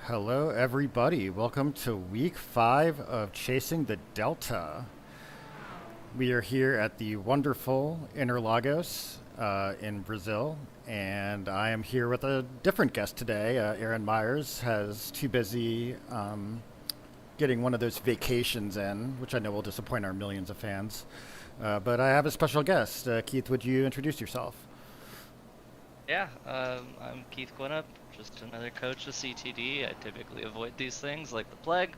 Hello, everybody. Welcome to week 5 of Chasing the Delta. We are here at the wonderful Interlagos in Brazil, and I am here with a different guest today. Aaron Myers has too busy getting one of those vacations in, which I know will disappoint our millions of fans. But I have a special guest. Keith, would you introduce yourself? Yeah, I'm Keith Quinup, just another coach of CTD. I typically avoid these things like the plague,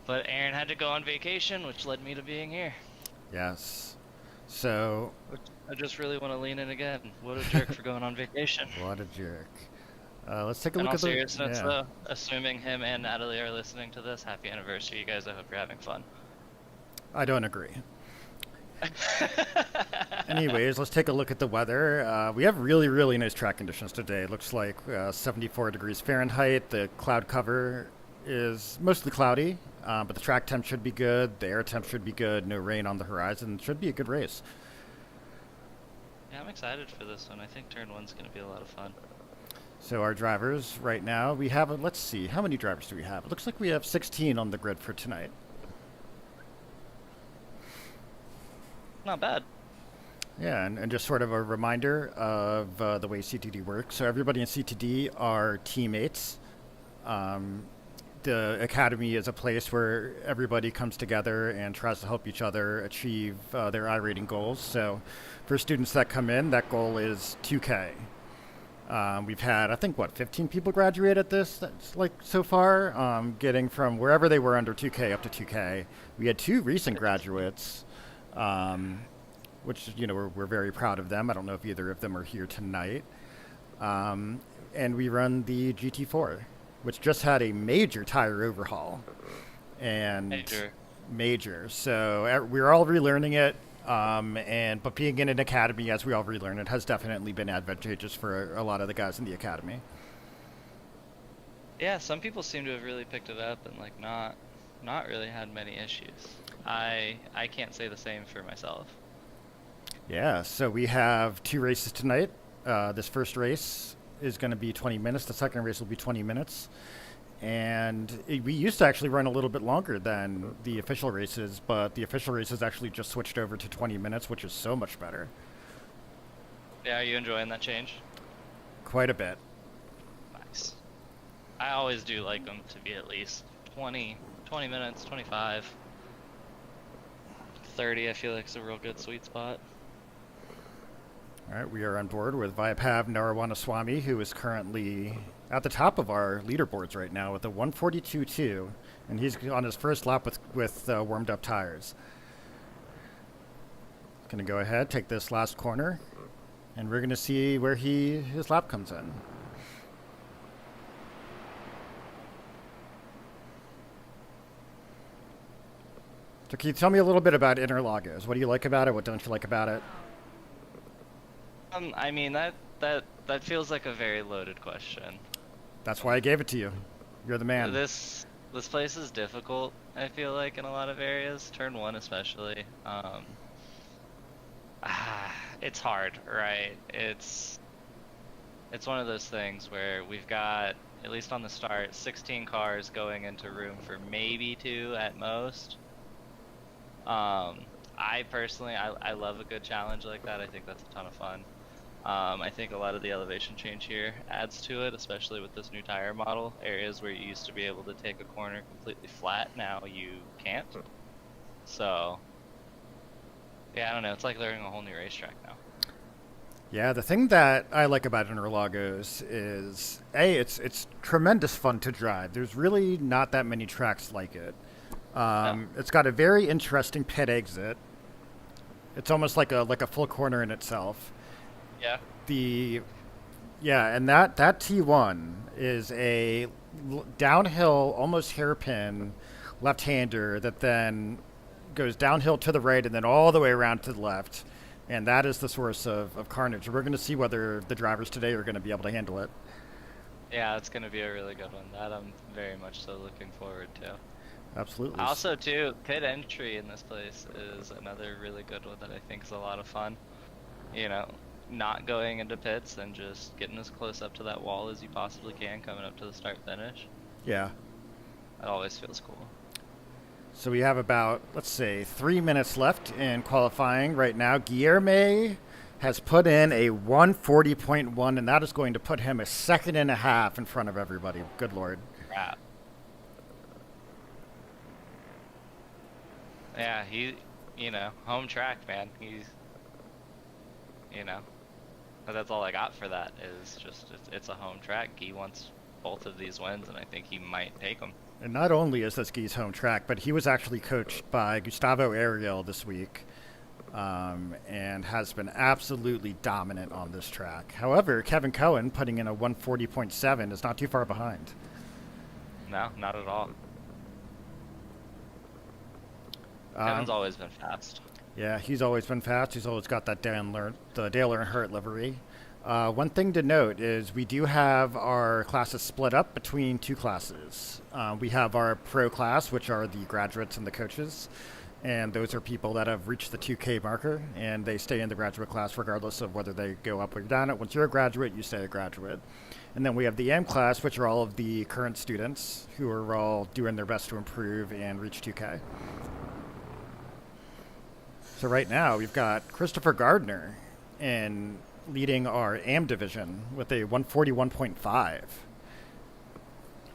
but Aaron had to go on vacation, which led me to being here. Yes. So, Which I just really want to lean in again. What a jerk for going on vacation. what a jerk. Let's take a In look all at the. seriousness, Yeah. though, assuming him and Natalie are listening to this, happy anniversary, you guys. I hope you're having fun. I don't agree. Anyways, let's take a look at the weather. We have really, really nice track conditions today. It looks like 74 degrees Fahrenheit. The cloud cover is mostly cloudy, but the track temp should be good. The air temp should be good. No rain on the horizon. Should be a good race. Yeah, I'm excited for this one. I think turn one's going to be a lot of fun. So our drivers right now, we have, let's see, how many drivers do we have? It looks like we have 16 on the grid for tonight. Not bad. Yeah, and just sort of a reminder of the way CTD works. So everybody in CTD are teammates. Um, the academy is a place where everybody comes together and tries to help each other achieve their I-rating goals. So for students that come in, that goal is 2K. We've had, I think, 15 people graduate at this. That's like so far, getting from wherever they were under 2K up to 2K. We had two recent graduates. Which we're very proud of them. I don't know if either of them are here tonight. And we run the GT4, which just had a major tire overhaul, and Major. major. So we're all relearning it. But being in an academy, as we all relearn it, has definitely been advantageous for a lot of the guys in the academy. Yeah, some people seem to have really picked it up and like not really had many issues. I can't say the same for myself. Yeah. So we have two races tonight. This first race is going to be 20 minutes. The second race will be 20 minutes. And we used to actually run a little bit longer than the official races, but the official races actually just switched over to 20 minutes, which is so much better. Yeah, are you enjoying that change? Quite a bit. Nice. I always do like them to be at least 20 minutes, 25, 30. I feel like it's a real good sweet spot. All right, we are on board with Vaibhav Narawanaswamy, who is currently at the top of our leaderboards right now with a 142.2, and he's on his first lap with warmed up tires. Going to go ahead, take this last corner, and we're going to see where his lap comes in. So can you tell me a little bit about Interlagos? What do you like about it? What don't you like about it? I mean that feels like a very loaded question. That's why I gave it to you. You're the man. This place is difficult, I feel like, in a lot of areas, turn one especially. It's hard, right? It's one of those things where we've got, at least on the start, 16 cars going into room for maybe two at most. I personally, I love a good challenge like that. I think that's a ton of fun. I think a lot of the elevation change here adds to it, especially with this new tire model. Areas where you used to be able to take a corner completely flat, now you can't. So, yeah, I don't know. It's like learning a whole new racetrack now. Yeah, the thing that I like about Interlagos is it's tremendous fun to drive. There's really not that many tracks like it. No. It's got a very interesting pit exit. It's almost like a full corner in itself. Yeah. The Yeah, and that T1 is a downhill, almost hairpin left-hander that then goes downhill to the right and then all the way around to the left. And that is the source of carnage. We're going to see whether the drivers today are going to be able to handle it. Yeah, it's gonna be a really good one. That I'm very much so looking forward to. Absolutely. Also, too, pit entry in this place is another really good one that I think is a lot of fun. You know, not going into pits and just getting as close up to that wall as you possibly can coming up to the start finish. Yeah. It always feels cool. So we have about, let's say, 3 minutes left in qualifying right now. Guillerme has put in a 140.1, and that is going to put him a second and a half in front of everybody. Good Lord. Crap. Yeah, home track, man. You know, but that's all I got for that is just it's a home track. He wants both of these wins, and I think he might take them. And not only is this Guy's home track, but he was actually coached by Gustavo Ariel this week, and has been absolutely dominant on this track. However, Kevin Cohen putting in a 140.7 is not too far behind. No, not at all. Kevin's always been fast. Yeah, he's always been fast. He's always got that Dale Earnhardt livery. One thing to note is we do have our classes split up between two classes. We have our pro class, which are the graduates and the coaches, and those are people that have reached the 2K marker, and they stay in the graduate class regardless of whether they go up or down it. Once you're a graduate, you stay a graduate. And then we have the M class, which are all of the current students who are all doing their best to improve and reach 2K. So right now we've got Christopher Gardner leading our AM division with a 141.5. That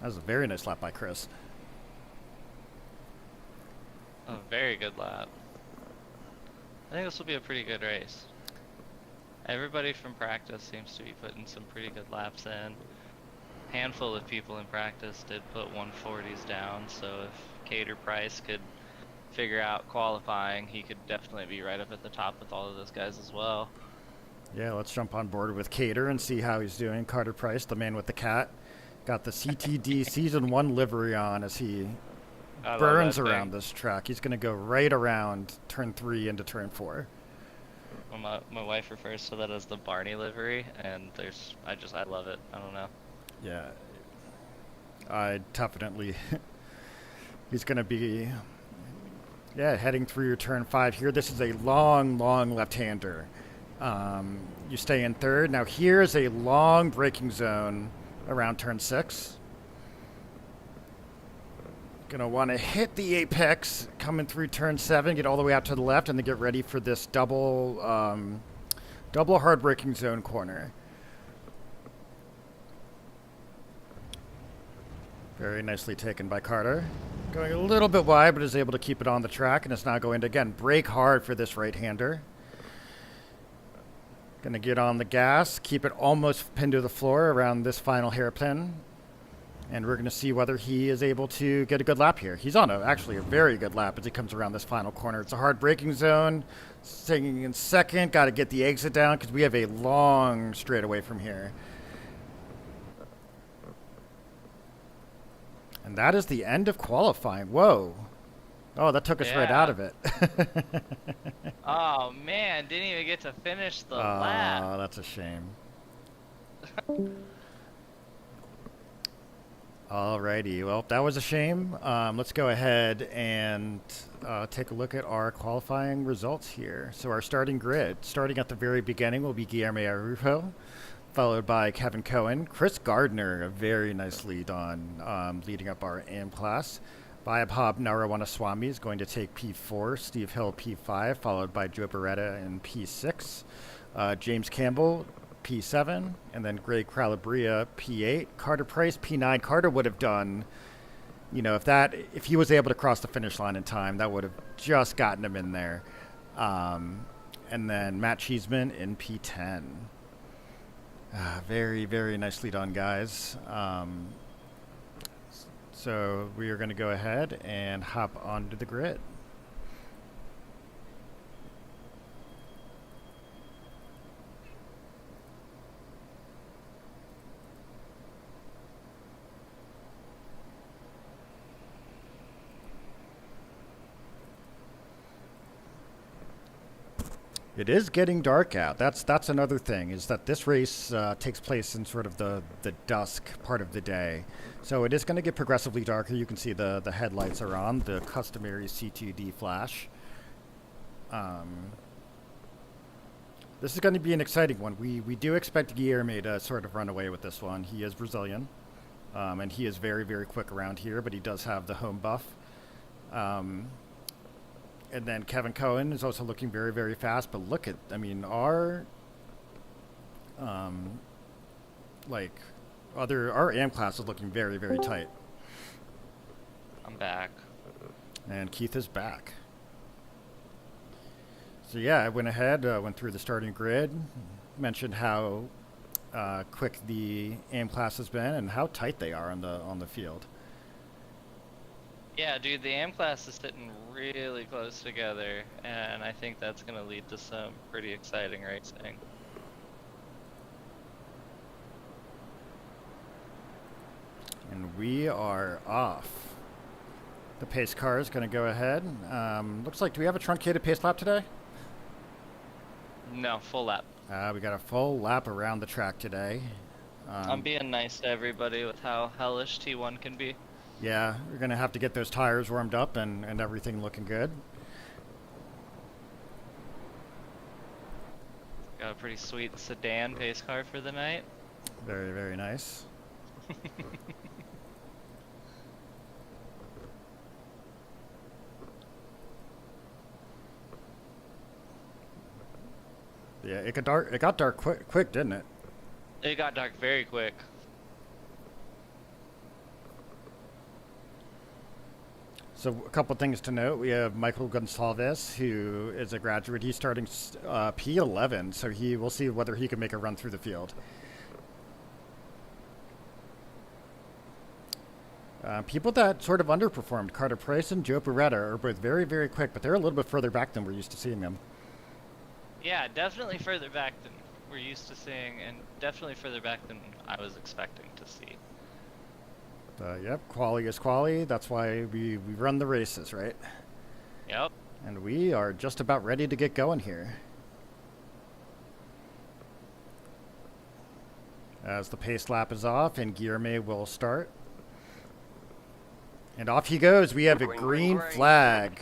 was a very nice lap by Chris. A very good lap. I think this will be a pretty good race. Everybody from practice seems to be putting some pretty good laps in. Handful of people in practice did put 140s down, so if Cater Price could figure out qualifying, he could definitely be right up at the top with all of those guys as well. Yeah, let's jump on board with Cater and see how he's doing. Carter Price, the man with the cat, got the CTD Season 1 livery on as he burns around this track. He's going to go right around turn 3 into turn 4. Well, my wife refers to that as the Barney livery, and I love it. I don't know. Yeah, I definitely. He's going to be, heading through turn 5 here. This is a long left-hander. You stay in third. Now here's a long braking zone around turn 6. Gonna want to hit the apex coming through turn 7, get all the way out to the left, and then get ready for this double hard braking zone corner. Very nicely taken by Carter. Going a little bit wide, but is able to keep it on the track, and is now going to, again, brake hard for this right-hander. Going to get on the gas, keep it almost pinned to the floor around this final hairpin. And we're going to see whether he is able to get a good lap here. He's on actually a very good lap as he comes around this final corner. It's a hard braking zone. Staying in second. Got to get the exit down because we have a long straightaway from here. And that is the end of qualifying. Whoa. Oh, that took us right out of it. Oh, man. Didn't even get to finish the lap. Oh, that's a shame. Alrighty, well, that was a shame. Let's go ahead and take a look at our qualifying results here. So our starting grid, starting at the very beginning, will be Guillermo Araujo, followed by Kevin Cohen. Chris Gardner, a very nice lead on leading up our AM class. Vayabhab Narawanaswamy is going to take P4, Steve Hill P5, followed by Joe Beretta in P6. James Campbell P7, and then Greg Calabria P8. Carter Price P9. Carter would have done, if he was able to cross the finish line in time, that would have just gotten him in there. And then Matt Cheeseman in P10. Very, very nicely done, guys. So we are going to go ahead and hop onto the grid. It is getting dark out. That's another thing, is that this race takes place in sort of the dusk part of the day. So it is going to get progressively darker. You can see the headlights are on, the customary CTD flash. This is going to be an exciting one. We do expect Guillermo to sort of run away with this one. He is Brazilian. And he is very, very quick around here, but he does have the home buff. Um, and then Kevin Cohen is also looking very, very fast. But look at, I mean, um, our AM class is looking very, very tight. I'm back. And Keith is back. So yeah, I went ahead, went through the starting grid, mentioned how quick the AM class has been and how tight they are on the field. Yeah, dude, the AM class is sitting really close together, and I think that's going to lead to some pretty exciting racing. And we are off. The pace car is going to go ahead. Looks like, do we have a truncated pace lap today? No, full lap. We got a full lap around the track today. I'm being nice to everybody with how hellish T1 can be. Yeah, we're going to have to get those tires warmed up and everything looking good. Got a pretty sweet sedan pace car for the night. Very, very nice. Yeah, it got dark quick, didn't it? It got dark very quick. So a couple things to note. We have Michael Gonsalves, who is a graduate. He's starting P11, so we'll see whether he can make a run through the field. People that sort of underperformed, Carter Price and Joe Beretta, are both very, very quick, but they're a little bit further back than we're used to seeing them. Yeah, definitely further back than we're used to seeing, and definitely further back than I was expecting to see. Yep, quali is quali. That's why we run the races, right? Yep. And we are just about ready to get going here. As the pace lap is off and Guillerme will start. And off he goes. We have a green flag.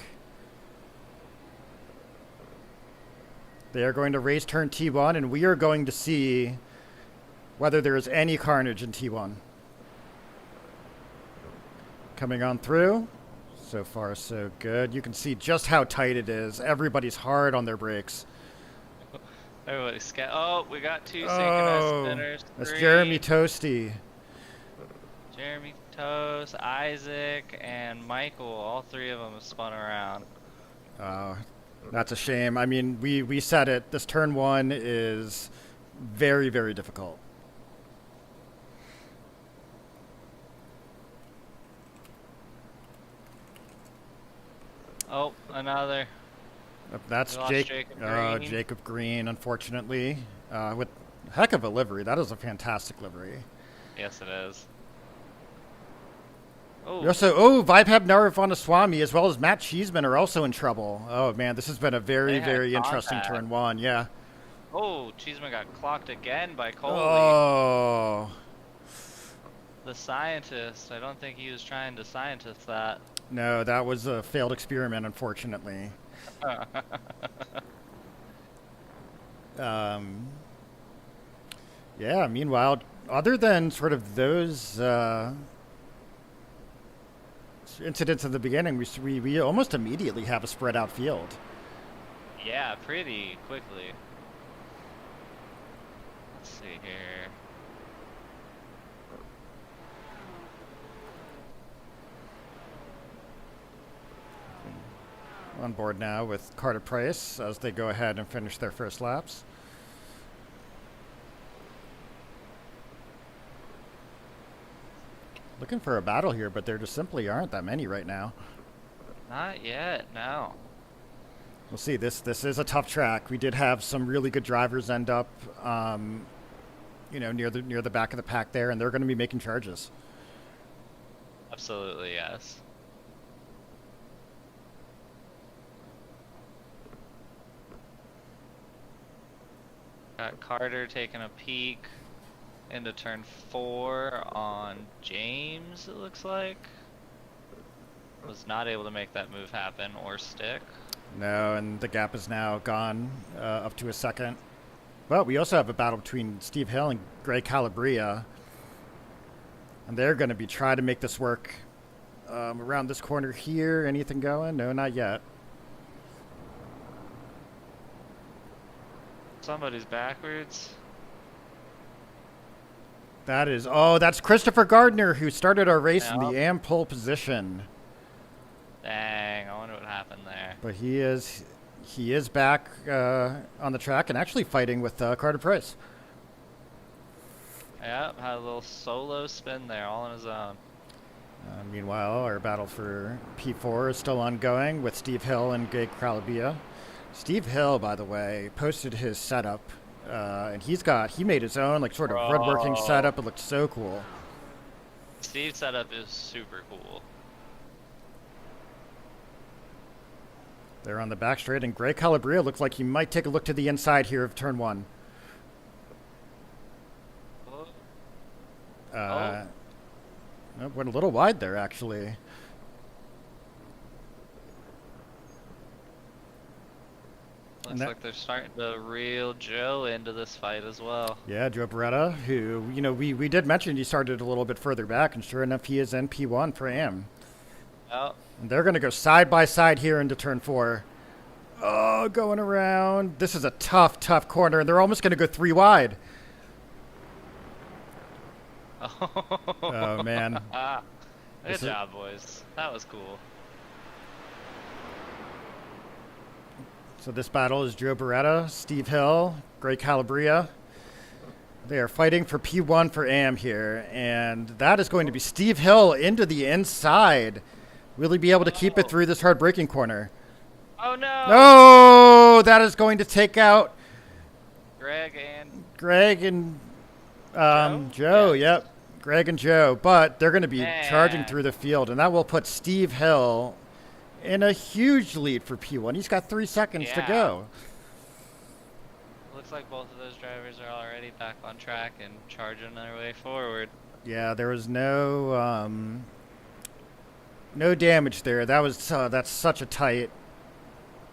They are going to race turn T1, and we are going to see whether there is any carnage in T1. Coming on through. So far, so good. You can see just how tight it is. Everybody's hard on their brakes. Everybody's scared. Oh, we got two synchronized spinners. That's Jeremy Toasty. Jeremy Toast, Isaac, and Michael. All three of them have spun around. That's a shame. I mean, we said it. This turn one is very, very difficult. Oh, another. That's Jacob Green, unfortunately. With heck of a livery. That is a fantastic livery. Yes, it is. Oh. Also, Vibhab Naravanaswamy as well as Matt Cheeseman are also in trouble. Oh, man, this has been a very, very interesting turn one. Yeah. Oh, Cheeseman got clocked again by Coley. Oh. The scientist. I don't think he was trying to scientist that. No, that was a failed experiment, unfortunately. Yeah, meanwhile, other than sort of those incidents in the beginning, we almost immediately have a spread out field. Yeah, pretty quickly. Let's see here. On board now with Carter Price as they go ahead and finish their first laps. Looking for a battle here, but there just simply aren't that many right now. Not yet, no. We'll see. This is a tough track. We did have some really good drivers end up, near the back of the pack there, and they're going to be making charges. Absolutely, yes. Got Carter taking a peek into turn 4 on James, it looks like. Was not able to make that move happen or stick. No, and the gap is now gone up to a second. But we also have a battle between Steve Hill and Greg Calabria. And they're going to be trying to make this work around this corner here. Anything going? No, not yet. Somebody's backwards. That's Christopher Gardner, who started our race in the Yep. AM pole position. Dang, I wonder what happened there. But he is back on the track and actually fighting with Carter Price. Yep, had a little solo spin there, all on his own. Meanwhile, our battle for P4 is still ongoing with Steve Hill and Greg Calabia. Steve Hill, by the way, posted his setup, and he made his own like sort of woodworking setup. It looked so cool. Steve's setup is super cool. They're on the back straight, and Greg Calabria looks like he might take a look to the inside here of turn one. Went a little wide there, actually. Looks like they're starting to reel Joe into this fight as well. Yeah, Joe Beretta, who, we did mention he started a little bit further back, and sure enough, he is in P1 for AM. Oh. And they're going to go side by side here into turn 4. Oh, going around. This is a tough, tough corner, and they're almost going to go 3 wide. Oh, man. Good job, boys. That was cool. So this battle is Joe Beretta, Steve Hill, Greg Calabria. They are fighting for P1 for AM here, and that is going to be Steve Hill into the inside. Will he be able to keep it through this hard braking corner? Oh, no! No! That is going to take out Greg and Joe. Yeah. Yep. Greg and Joe. But they're going to be charging through the field, and that will put Steve Hill in a huge lead for P1. He's got 3 seconds to go. Looks like both of those drivers are already back on track and charging their way forward. Yeah, there was no damage there. That's such a tight.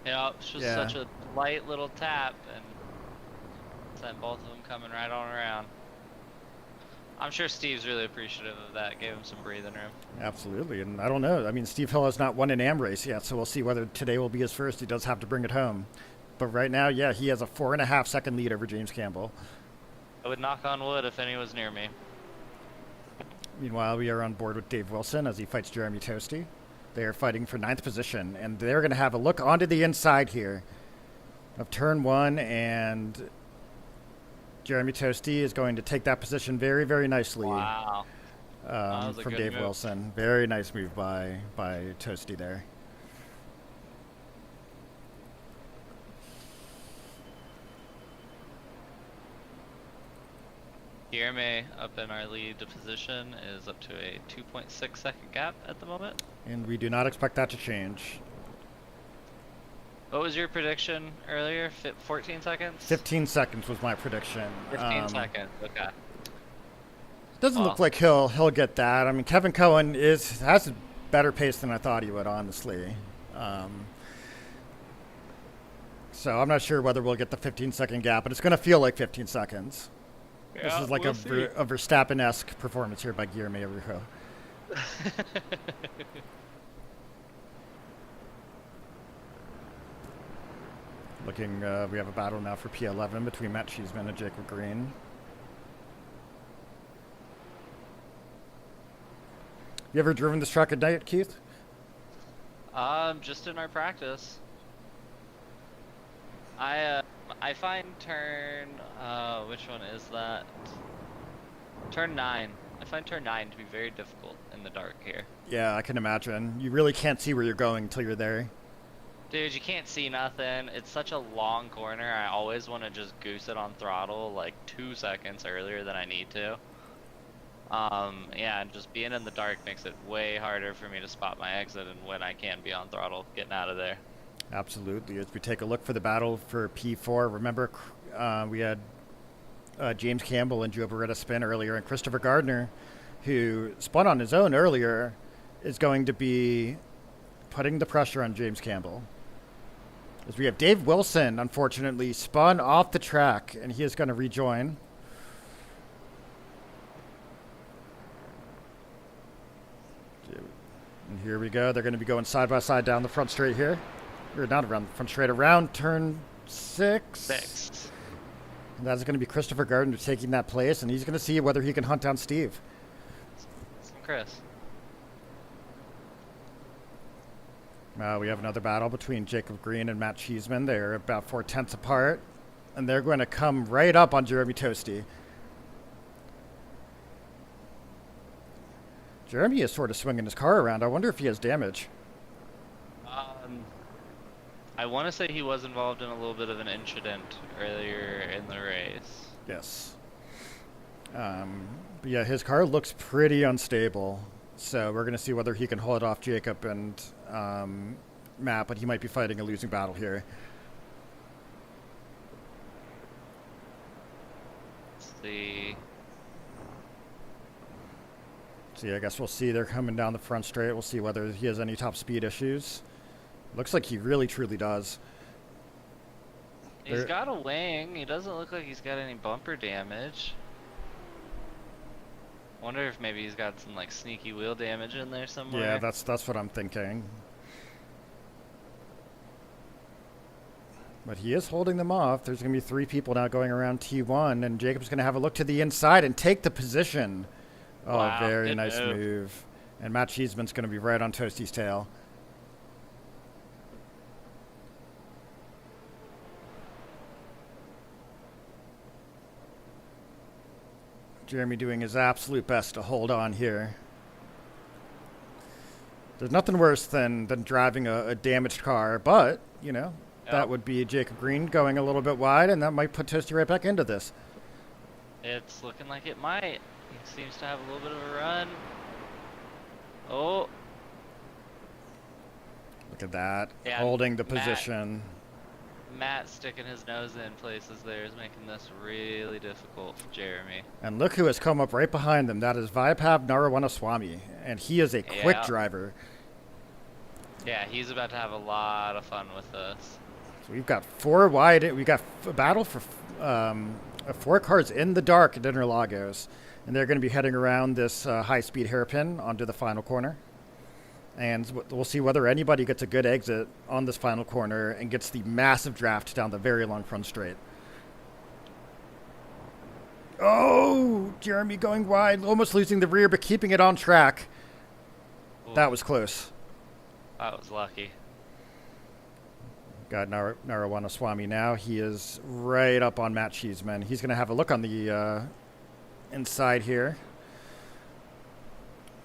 Yeah, it's just such a light little tap, and sent both of them coming right on around. I'm sure Steve's really appreciative of that. Gave him some breathing room. Absolutely, and I don't know. I mean, Steve Hill has not won an AM race yet, so we'll see whether today will be his first. He does have to bring it home. But right now, yeah, he has a 4.5 second lead over James Campbell. I would knock on wood if any was near me. Meanwhile, we are on board with Dave Wilson as he fights Jeremy Toasty. They are fighting for 9th position, and they're going to have a look onto the inside here of turn 1, and Jeremy Toasty is going to take that position very, very nicely. Wow. From Dave Wilson. Very nice move by Toasty there. Jeremy up in our lead position is up to a 2.6 second gap at the moment. And we do not expect that to change. What was your prediction earlier? 14 seconds? 15 seconds was my prediction. 15 seconds, okay. Doesn't look like he'll get that. I mean, Kevin Cohen has a better pace than I thought he would, honestly. So I'm not sure whether we'll get the 15-second gap, but it's going to feel like 15 seconds. Yeah, this is like a Verstappen-esque performance here by Guillermo Arujo. We have a battle now for P11 between Matt Cheeseman and Jacob Green. You ever driven this truck at night, Keith? Just in our practice. I find turn, which one is that? Turn 9. I find turn 9 to be very difficult in the dark here. Yeah, I can imagine. You really can't see where you're going until you're there. Dude, you can't see nothing. It's such a long corner. I always want to just goose it on throttle like 2 seconds earlier than I need to. Yeah, and just being in the dark makes it way harder for me to spot my exit and when I can be on throttle, getting out of there. Absolutely. As we take a look for the battle for P4, remember we had James Campbell and Joe Beretta spin earlier, and Christopher Gardner, who spun on his own earlier, is going to be putting the pressure on James Campbell. As we have Dave Wilson, unfortunately, spun off the track, and he is going to rejoin. And here we go. They're going to be going side by side down the front straight here. Or not around the front straight, around turn 6. 6. And that's going to be Christopher Gardner taking that place, and he's going to see whether he can hunt down Steve. Chris. We have another battle between Jacob Green and Matt Cheeseman. They're about 4/10 apart, and they're going to come right up on Jeremy Toasty. Jeremy is sort of swinging his car around. I wonder if he has damage. I want to say he was involved in a little bit of an incident earlier in the race. Yes. But yeah, his car looks pretty unstable. So we're going to see whether he can hold off Jacob and Matt, but he might be fighting a losing battle here. Let's see. See, I guess we'll see. They're coming down the front straight. We'll see whether he has any top speed issues. Looks like he really, truly does. He's got a wing. He doesn't look like he's got any bumper damage. Wonder if maybe he's got some like sneaky wheel damage in there somewhere. Yeah, that's what I'm thinking. But he is holding them off. There's going to be 3 people now going around T1, and Jacob's going to have a look to the inside and take the position. Oh, wow, very nice move. And Matt Cheeseman's going to be right on Toasty's tail. Jeremy doing his absolute best to hold on here. There's nothing worse than driving a damaged car, but, you know, that would be Jacob Green going a little bit wide, and that might put Toasty right back into this. It's looking like it might. He seems to have a little bit of a run. Oh. Look at that. Yeah, holding the position. Matt sticking his nose in places there is making this really difficult for Jeremy. And look who has come up right behind them. That is Vaibhav Narawanaswamy, and he is a quick driver. Yeah, he's about to have a lot of fun with this. So we've got 4 wide. We got a battle for 4 cars in the dark at Interlagos, and they're going to be heading around this high-speed hairpin onto the final corner. And we'll see whether anybody gets a good exit on this final corner and gets the massive draft down the very long front straight. Oh, Jeremy going wide, almost losing the rear, but keeping it on track. Ooh. That was close. That was lucky. Got Narawanaswamy now. He is right up on Matt Cheeseman. He's going to have a look on the inside here.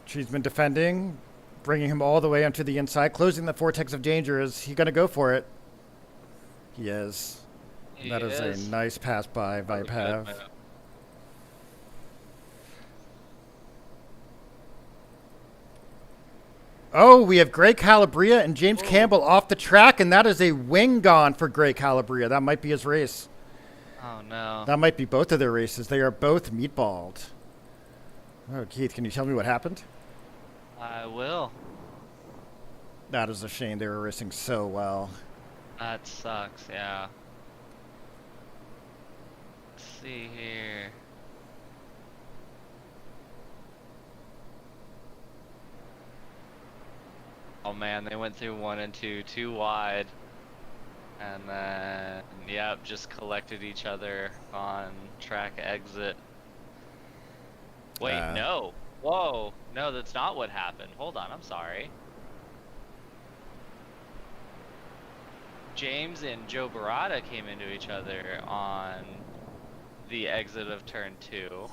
Cheeseman defending, bringing him all the way onto the inside, closing the vortex of danger. Is he going to go for it? He is. That is a nice pass by Vaibhav. Oh, we have Gray Calabria and James Campbell off the track, and that is a wing gone for Gray Calabria. That might be his race. Oh, no. That might be both of their races. They are both meatballed. Oh, Keith, can you tell me what happened? I will. That is a shame. They were racing so well. That sucks, yeah. Let's see here. Oh man, they went through 1 and 2, too wide. And then, yep, just collected each other on track exit. Wait, no. Whoa. No, that's not what happened. Hold on, I'm sorry. James and Joe Barada came into each other on the exit of turn 2,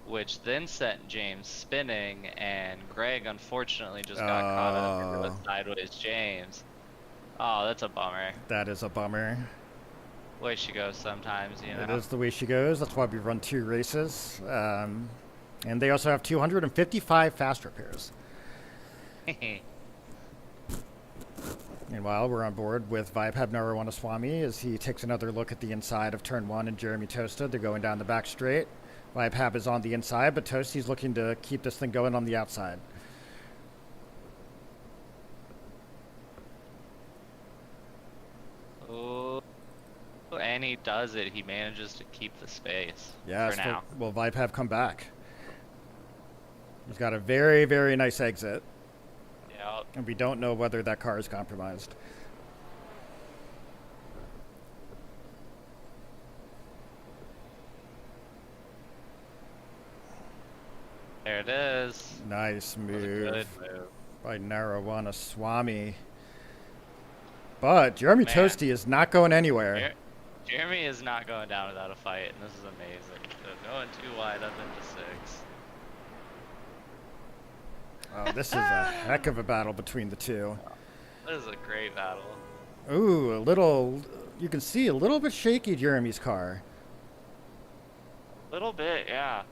which then sent James spinning, and Greg unfortunately just got caught up with sideways James. Oh, that's a bummer. That is a bummer. Way she goes sometimes, you know. It is the way she goes. That's why we run 2 races. And they also have 255 fast repairs. Meanwhile, we're on board with Vaibhav Narawanaswamy as he takes another look at the inside of turn 1 and Jeremy Tosta. They're going down the back straight. Vaibhav is on the inside, but Toasty's looking to keep this thing going on the outside. Oh, and he does it. He manages to keep the space. Yeah, for now. Will Vaibhav come back? He's got a very, very nice exit. Yep. out. And we don't know whether that car is compromised. There it is. Nice That was a move good move. by Narawana Swami. But Jeremy Man. Toasty is not going anywhere. Jeremy is not going down without a fight, and this is amazing. So going too wide up into 6. Oh, this is a heck of a battle between the two. This is a great battle. Ooh, a little... You can see a little bit shaky Jeremy's car. Little bit, yeah.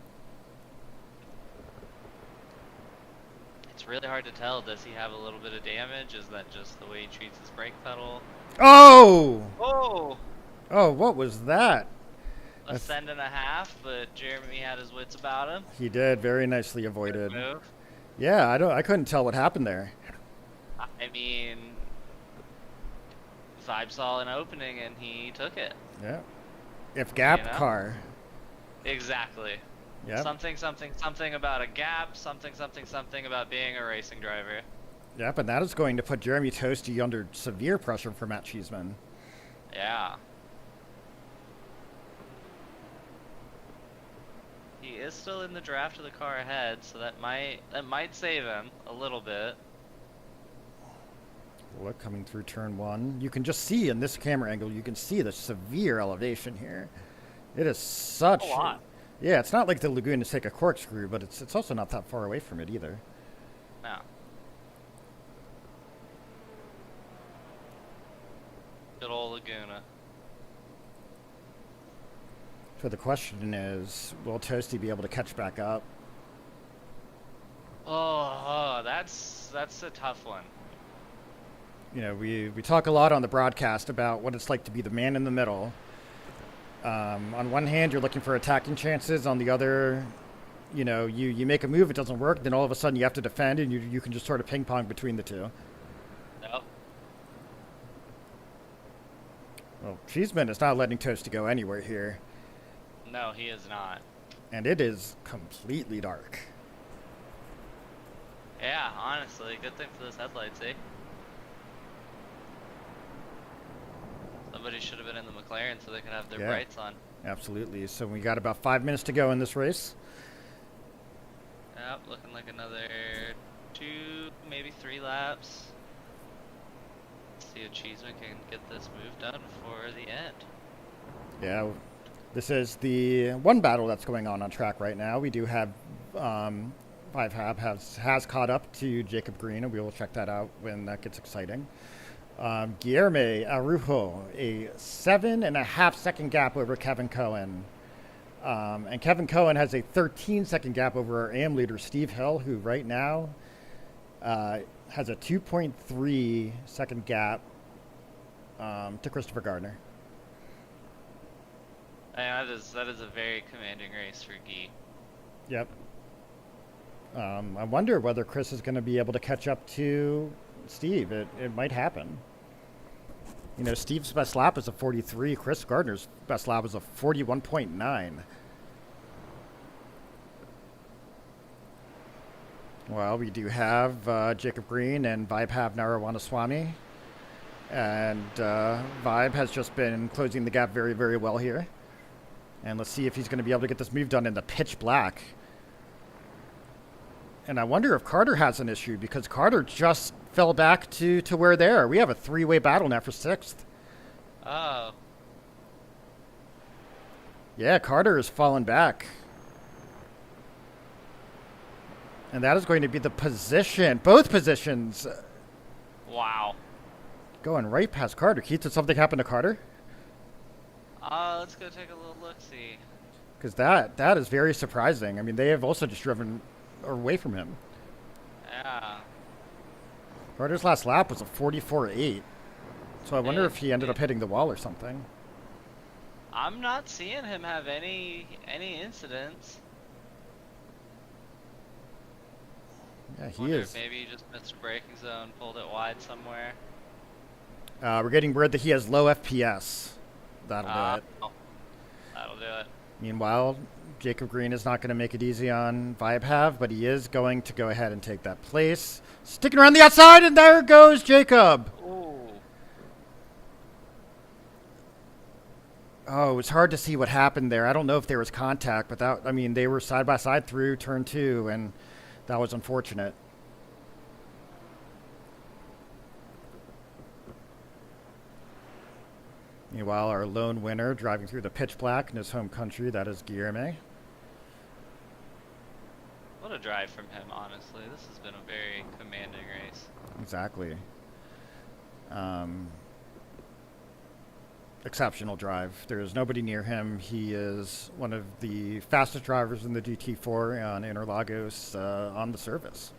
It's really hard to tell. Does he have a little bit of damage? Is that just the way he treats his brake pedal? Oh! Oh! Oh, what was that? A send and a half, but Jeremy had his wits about him. He did. Very nicely avoided. Good move. Yeah, I couldn't tell what happened there. I mean, Vibe saw an opening and he took it. Yeah. If gap You know? car. Exactly. Yep. Something about a gap, something about being a racing driver. Yep, and that is going to put Jeremy Toasty under severe pressure for Matt Cheeseman. Yeah. He is still in the draft of the car ahead, so that might save him a little bit. Look, coming through turn 1. You can just see in this camera angle, you can see the severe elevation here. It is such... A lot. Yeah, it's not like the lagoon is take a corkscrew, but it's also not that far away from it either. No. Good old Laguna. So the question is, will Toasty be able to catch back up? Oh, that's a tough one. You know, we talk a lot on the broadcast about what it's like to be the man in the middle. On one hand, you're looking for attacking chances. On the other, you know, you make a move, it doesn't work, then all of a sudden you have to defend, and you can just sort of ping pong between the two. Nope. Well, Cheeseman is not letting Toasty go anywhere here. No, he is not. And it is completely dark. Yeah, honestly, good thing for those headlights, eh? Somebody should have been in the McLaren so they could have their Yeah. brights on. Absolutely. So we got about 5 minutes to go in this race. Yep, looking like another 2, maybe 3 laps. Let's see if Cheeseman can get this move done before the end. Yeah, this is the one battle that's going on track right now. We do have Five Hab has caught up to Jacob Green, and we will check that out when that gets exciting. Guilherme Arujo, a 7.5 second gap over Kevin Cohen. And Kevin Cohen has a 13-second gap over our AM leader, Steve Hill, who right now has a 2.3 second gap to Christopher Gardner. Yeah, that is a very commanding race for Guy. Yep. I wonder whether Chris is going to be able to catch up to Steve. It might happen. You know, Steve's best lap is a 43. Chris Gardner's best lap is a 41.9. Well, we do have Jacob Green and Vibe have Narawanaswamy. And Vibe has just been closing the gap very, very well here. And let's see if he's going to be able to get this move done in the pitch black. And I wonder if Carter has an issue, because Carter just fell back to where they are. We have a 3-way battle now for 6th. Oh. Yeah, Carter has fallen back. And that is going to be the position. Both positions. Wow. Going right past Carter. Keith, did something happen to Carter? Let's go take a little look-see. Because that is very surprising. I mean, they have also just driven away from him. Yeah. Carter's last lap was a 44.8. So I wonder if he ended up hitting the wall or something. I'm not seeing him have any incidents. Yeah, he Wonder is. if maybe he just missed a braking zone, pulled it wide somewhere. We're getting word that he has low FPS. That'll do it. Oh, that'll do it. Meanwhile, Jacob Green is not going to make it easy on Vibe, but he is going to go ahead and take that place. Sticking around the outside, and there goes Jacob. Ooh. Oh, it's hard to see what happened there. I don't know if there was contact, but they were side by side through turn two, and that was unfortunate. Meanwhile, our lone winner driving through the pitch black in his home country, that is Guillerme. What a drive from him, honestly. This has been a very commanding race. Exactly. Um, Exceptional drive. There's nobody near him. He is one of the fastest drivers in the GT4 on Interlagos on the service.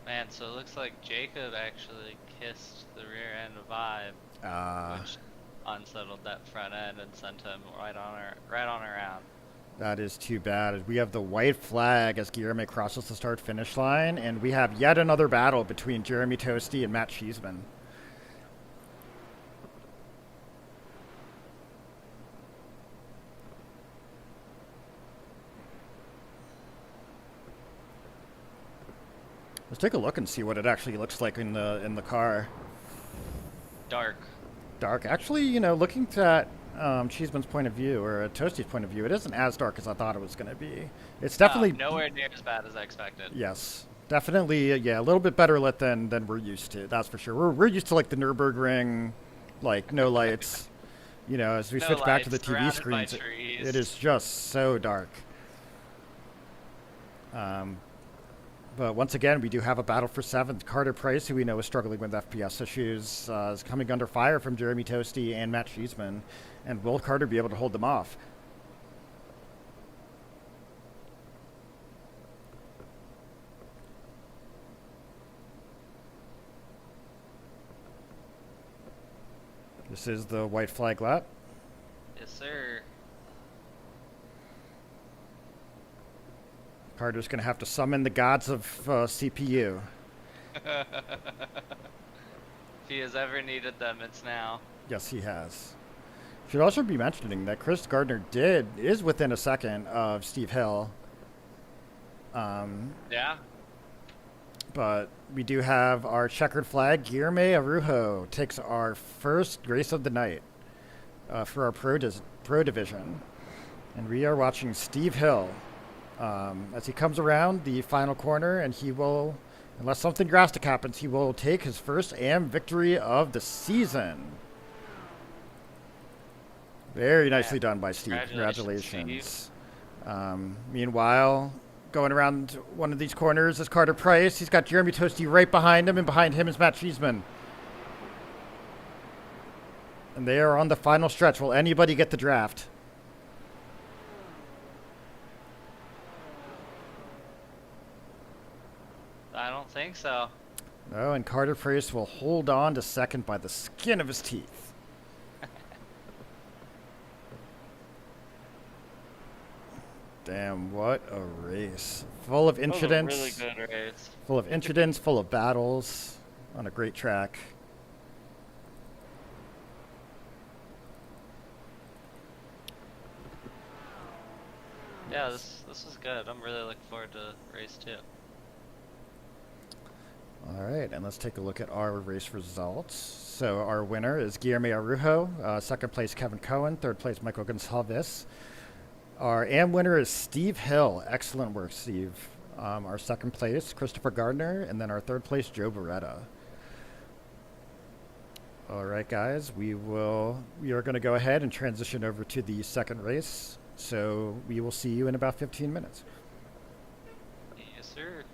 Man, so it looks like Jacob actually kissed the rear end of Vibe, which unsettled that front end and sent him right on around. That is too bad. We have the white flag as Guillermo crosses the start-finish line, and we have yet another battle between Jeremy Toasty and Matt Cheeseman. Let's take a look and see what it actually looks like in the car. Dark. Dark. Actually, looking at Cheeseman's point of view or Toasty's point of view, it isn't as dark as I thought it was going to be. It's definitely nowhere near as bad as I expected. Yes, definitely. Yeah, a little bit better lit than we're used to. That's for sure. We're used to like the Nürburgring, like no lights. As we No switch back lights, to the TV surrounded by screens, trees. it is just so dark. But once again, we do have a battle for seventh. Carter Price, who we know is struggling with FPS issues, is coming under fire from Jeremy Toasty and Matt Cheeseman. And will Carter be able to hold them off? This is the white flag lap. Yes, sir. Carter's going to have to summon the gods of CPU. If he has ever needed them, it's now. Yes, he has. Should also be mentioning that Chris Gardner is within a second of Steve Hill. Yeah. But we do have our checkered flag. Guillermo Arujo takes our first race of the night for our pro division. And we are watching Steve Hill as he comes around the final corner, and he will, unless something drastic happens, he will take his first AM victory of the season. Very nicely done by Steve. Congratulations. Meanwhile, going around one of these corners is Carter Price. He's got Jeremy Toasty right behind him, and behind him is Matt Cheeseman. And they are on the final stretch. Will anybody get the draft? I don't think so. No, and Carter Price will hold on to second by the skin of his teeth. Damn, what a race. Full of incidents. That was a really good race. Full of incidents, full of battles, on a great track. Yeah, this is good. I'm really looking forward to race 2. All right, and let's take a look at our race results. So our winner is Guillermo Arujo, second place Kevin Cohen, third place Michael Gonçalves. Our AM winner is Steve Hill. Excellent work, Steve. Our second place, Christopher Gardner, and then our third place, Joe Beretta. All right, guys, we are going to go ahead and transition over to the second race. So we will see you in about 15 minutes. Yes, sir.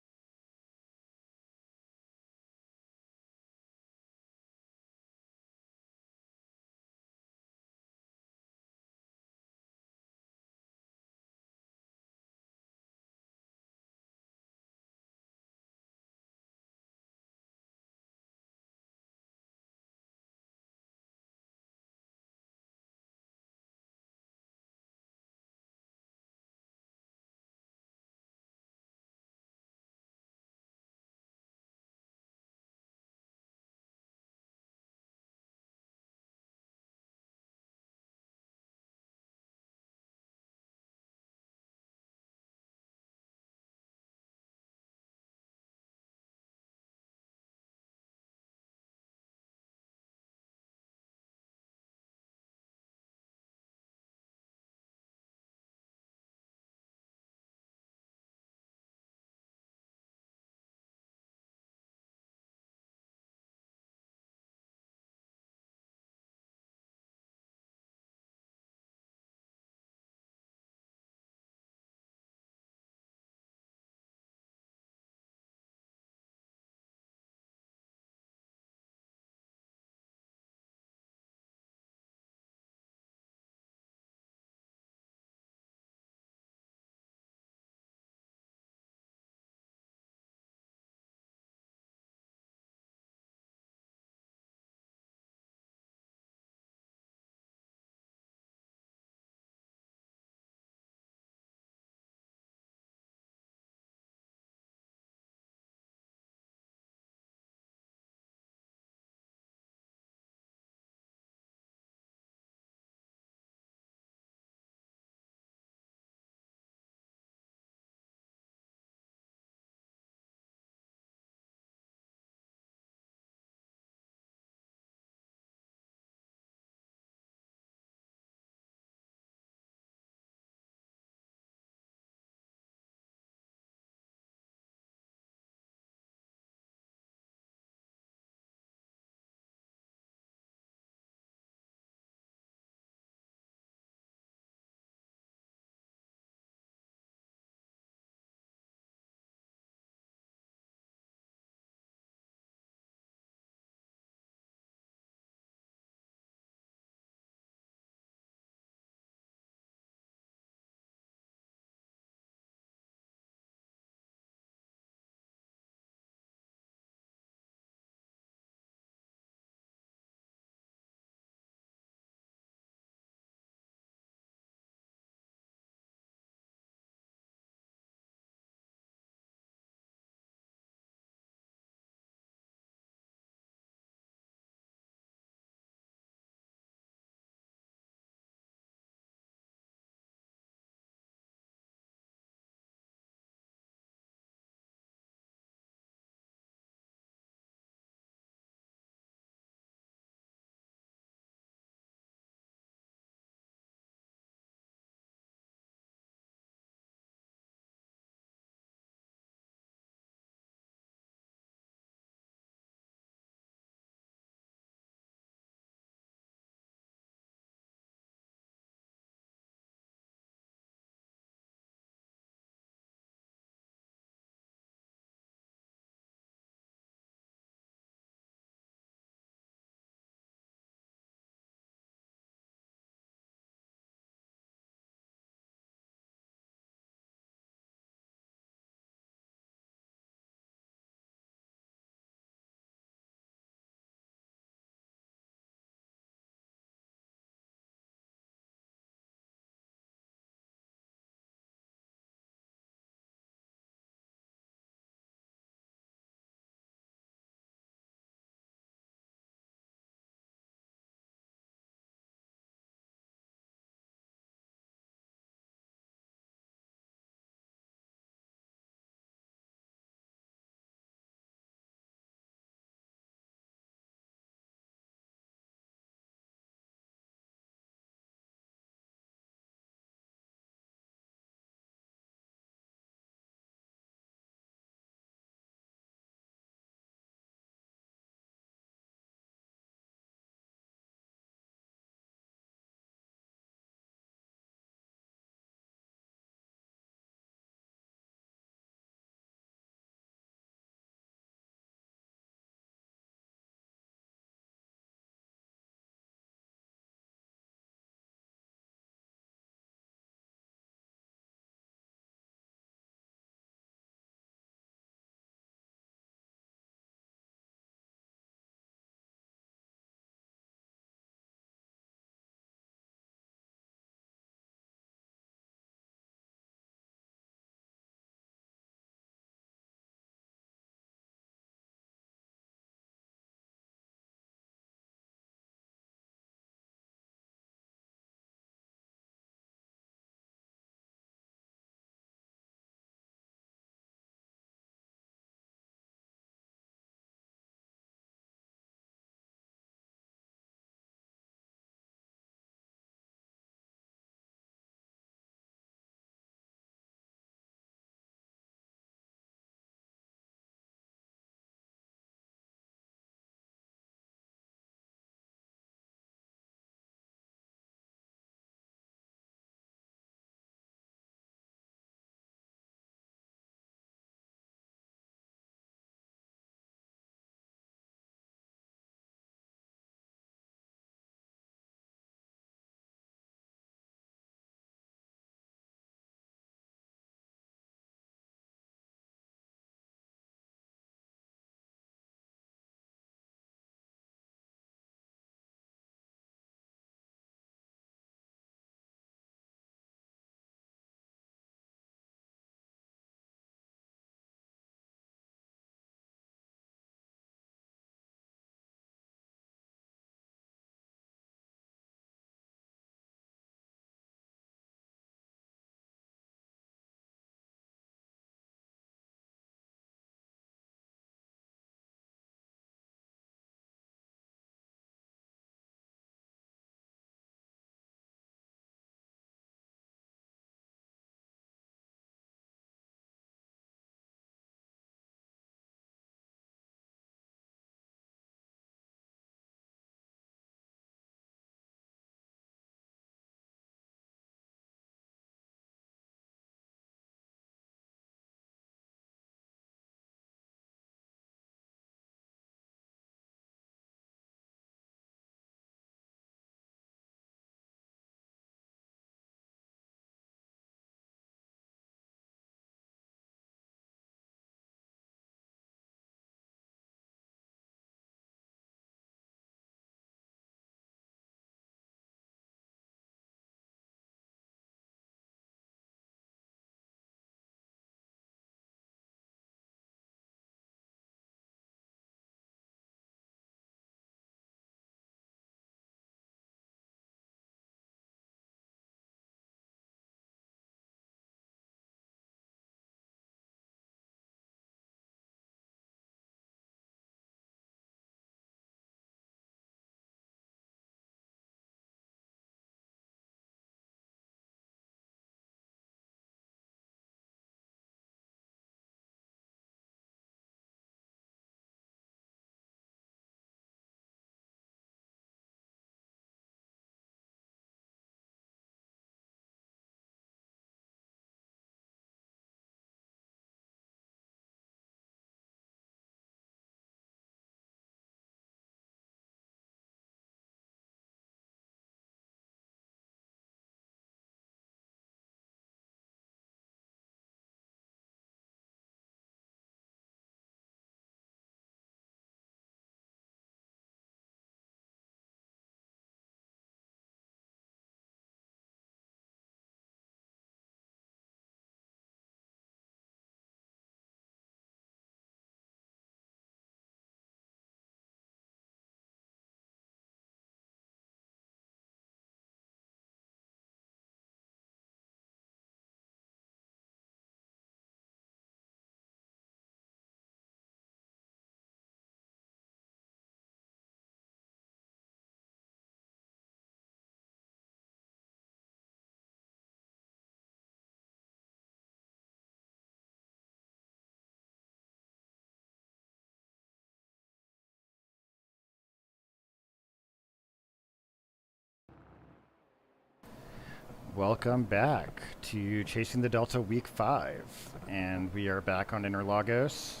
Welcome back to Chasing the Delta Week 5. And we are back on Interlagos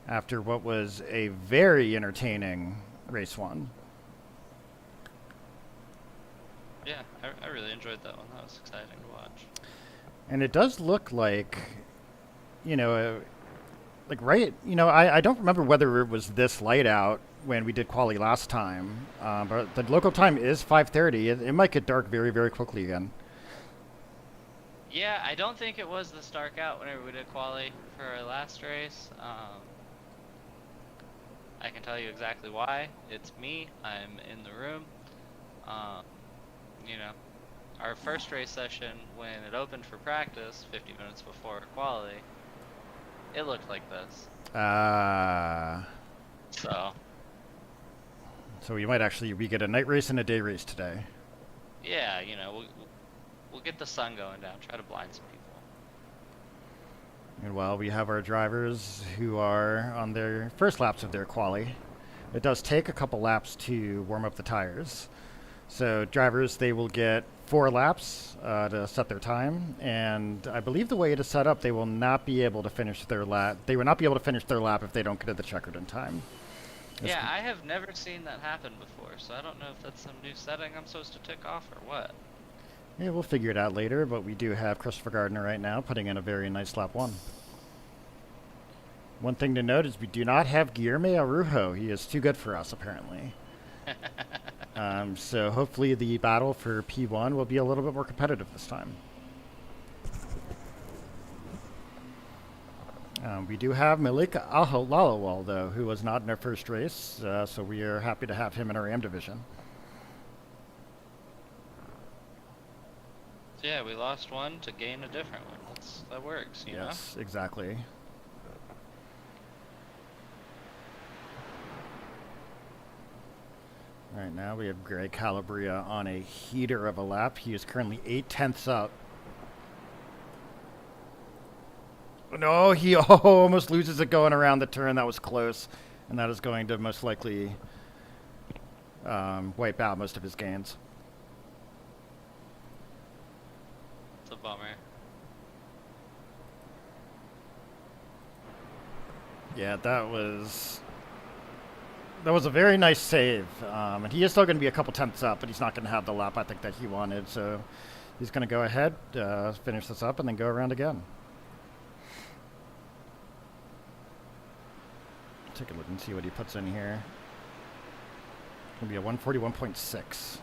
after what was a very entertaining race 1. Yeah, I really enjoyed that one. That was exciting to watch. And it does look like, I don't remember whether it was this light out when we did quali last time, but the local time is 5:30. It might get dark very, very quickly again. Yeah, I don't think it was this dark out whenever we did quali for our last race. I can tell you exactly why. It's me. I'm in the room. Um, our first race session, when it opened for practice 50 minutes before quali, it looked like this. So we get a night race and a day race today. Yeah, we'll get the sun going down, try to blind some people. Meanwhile, we have our drivers who are on their first laps of their quali. It does take a couple laps to warm up the tires. So drivers, they will get 4 laps to set their time, and I believe the way it is set up, they will not be able to finish their lap. They will not be able to finish their lap if they don't get to the checkered in time. Yeah, I have never seen that happen before, so I don't know if that's some new setting I'm supposed to tick off or what. Yeah, we'll figure it out later, but we do have Christopher Gardner right now putting in a very nice lap 1. One thing to note is we do not have Guillermo Arujo. He is too good for us, apparently. So hopefully the battle for P1 will be a little bit more competitive this time. We do have Malika Aholawal, though, who was not in our first race, so we are happy to have him in our AM division. Yeah, we lost one to gain a different one. That works, you know? Yes, exactly. Right now we have Greg Calabria on a heater of a lap. He is currently 0.8 up. No, he almost loses it going around the turn. That was close. And that is going to most likely wipe out most of his gains. It's a bummer. Yeah, that was a very nice save. And he is still going to be a couple tenths up, but he's not going to have the lap I think that he wanted. So he's going to go ahead, finish this up, and then go around again. Take a look and see what he puts in here. It's going to be a 141.6.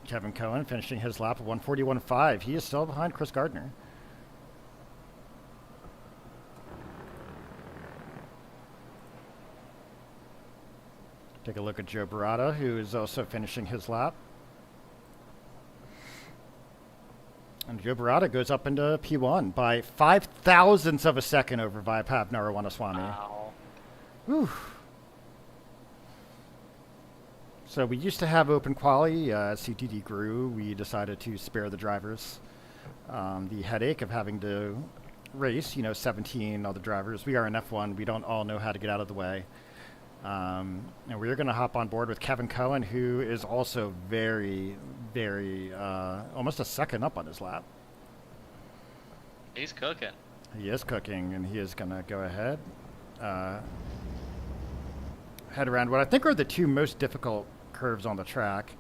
Kevin Cohen finishing his lap at 141.5. He is still behind Chris Gardner. Take a look at Joe Barata, who is also finishing his lap. And Joe Barata goes up into P1 by 0.005 of a second over Vaibhav Narayanaswamy. Wow. Whew. So we used to have open quali. As CTD grew, we decided to spare the drivers the headache of having to race, 17 other drivers. We are in F1. We don't all know how to get out of the way. And we're going to hop on board with Kevin Cohen, who is also very, very, almost a second up on his lap. He's cooking. He is cooking, and he is going to go ahead, head around what I think are the 2 most difficult curves on the track.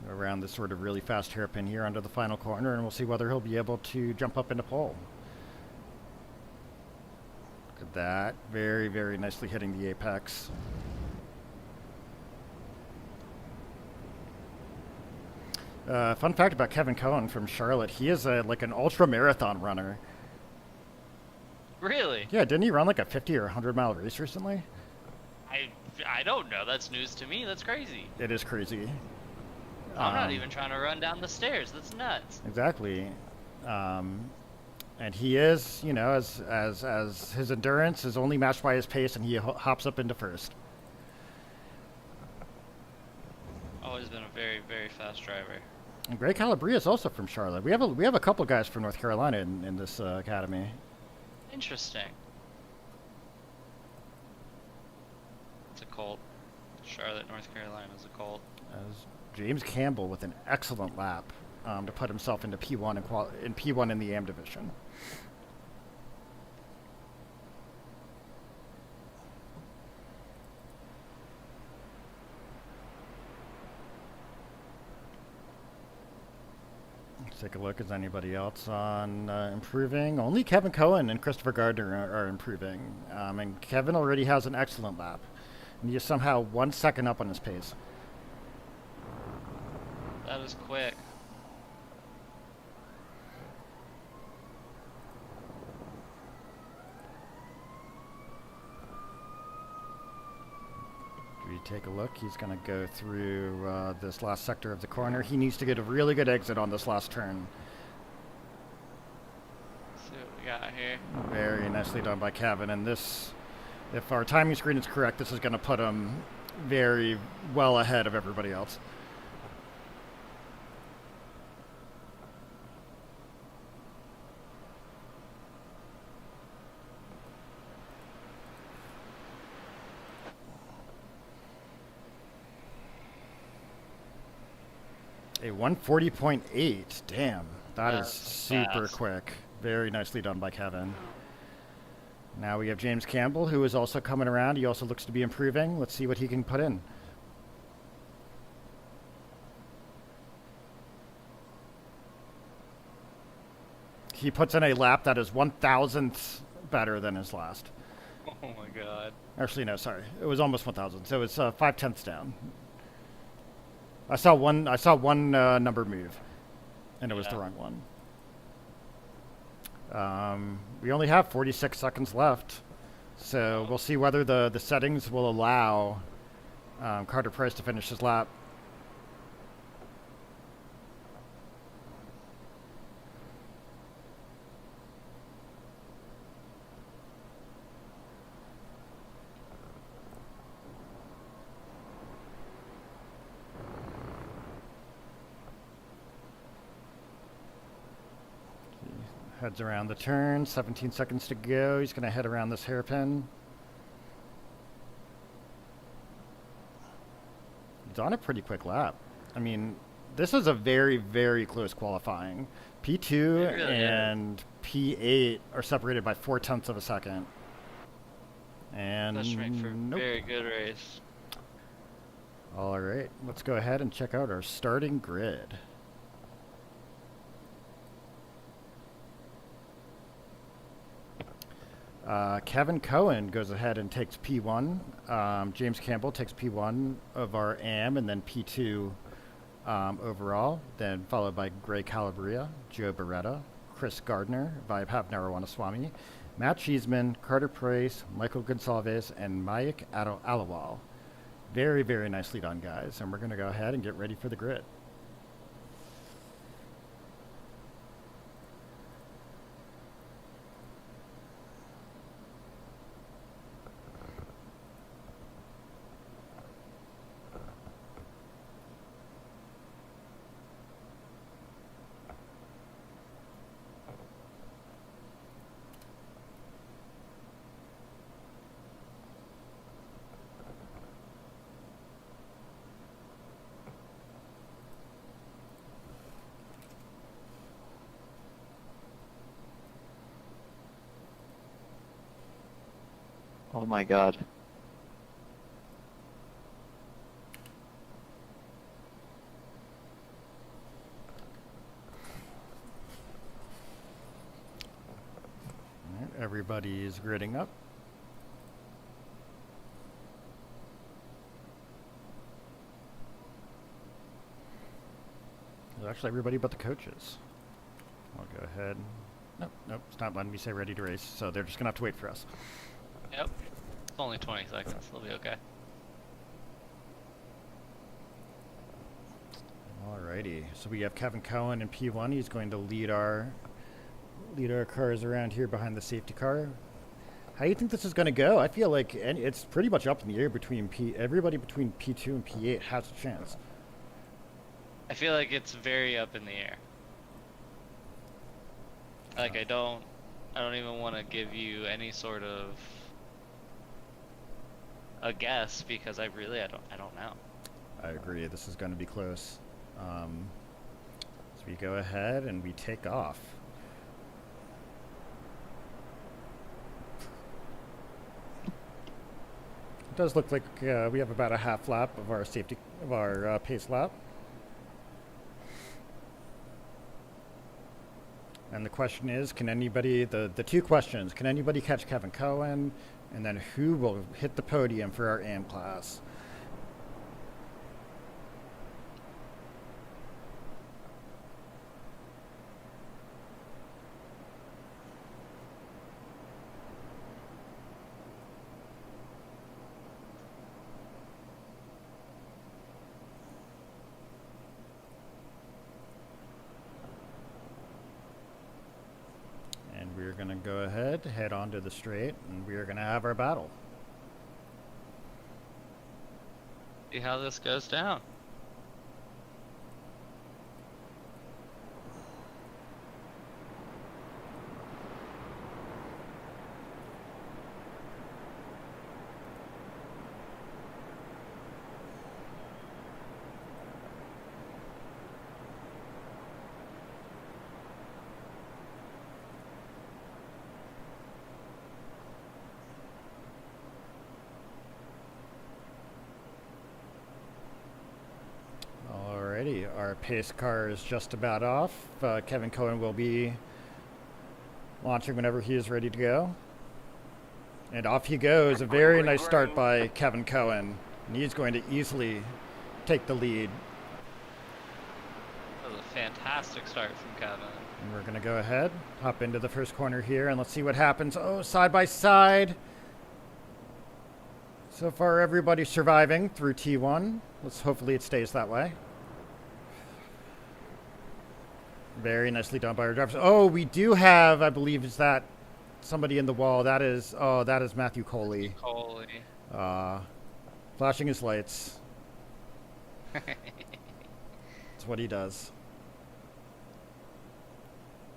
Around this sort of really fast hairpin here under the final corner, and we'll see whether he'll be able to jump up into pole. Look at that. Very, very nicely hitting the apex. Fun fact about Kevin Cohen from Charlotte, he is like an ultra marathon runner. Really? Yeah, didn't he run like a 50 or 100 mile race recently? I don't know. That's news to me. That's crazy. It is crazy. I'm not even trying to run down the stairs. That's nuts. Exactly. And he is, as his endurance is only matched by his pace, and he hops up into first. Always been a very, very fast driver. And Greg Calabria is also from Charlotte. We have a couple guys from North Carolina in this academy. Interesting. Charlotte, North Carolina is a cult. As James Campbell with an excellent lap to put himself into P1 in P1 in the AM division. Let's take a look. Is anybody else on improving? Only Kevin Cohen and Christopher Gardner are improving. And Kevin already has an excellent lap. And he is somehow 1 second up on his pace. That is quick. We take a look. He's going to go through this last sector of the corner. He needs to get a really good exit on this last turn. Let's see what we got here. Very nicely done by Kevin. And this, if our timing screen is correct, this is going to put him very well ahead of everybody else. A 140.8. Damn. That is super fast. quick. Very nicely done by Kevin. Now we have James Campbell, who is also coming around. He also looks to be improving. Let's see what he can put in. He puts in a lap that is 1,000th better than his last. Oh my god. Actually, no, sorry. It was almost 1,000. So it's 5/10ths down. I saw one number move, and it was the wrong one. We only have 46 seconds left, so we'll see whether the settings will allow Carter Price to finish his lap. Heads around the turn, 17 seconds to go. He's going to head around this hairpin. He's on a pretty quick lap. I mean, this is a very, very close qualifying. P2 really and P8 are separated by 4/10ths of a second. And That should make for a nope. very good race. All right, let's go ahead and check out our starting grid. Kevin Cohen goes ahead and takes P1. James Campbell takes P1 of our AM and then P2 overall. Then followed by Gray Calabria, Joe Beretta, Chris Gardner, Vaibhav Narawanaswamy, Matt Cheeseman, Carter Price, Michael Gonsalves, and Mayak Alawal. Very, very nicely done, guys. And we're going to go ahead and get ready for the grid. Oh my god. All right, everybody's gridding up. Well, actually, everybody but the coaches. I'll go ahead. Nope, it's not letting me say ready to race, so they're just going to have to wait for us. Yep. It's only 20 seconds. They'll be okay. Alrighty, so we have Kevin Cohen in P1. He's going to lead our cars around here behind the safety car. How do you think this is going to go? I feel like it's pretty much up in the air between everybody between P2 and P8 has a chance. I feel like it's very up in the air. Like I don't even want to give you any sort of a guess because I don't know. I agree. This is going to be close. So we go ahead and we take off. It does look like we have about a half lap of our pace lap. And the question is, can anybody, the two questions, can anybody catch Kevin Cohen? And then who will hit the podium for our AM class? We're going to go ahead, head onto the straight, and we're going to have our battle. See how this goes down. Our pace car is just about off. Kevin Cohen will be launching whenever he is ready to go. And off he goes. A very nice start by Kevin Cohen. And he's going to easily take the lead. That was a fantastic start from Kevin. And we're going to go ahead, hop into the first corner here, and let's see what happens. Oh, side by side. So far, everybody's surviving through T1. Hopefully it stays that way. Very nicely done by our drivers. Oh, we do have, I believe, is that somebody in the wall? That is Matthew Coley. Flashing his lights. That's what he does.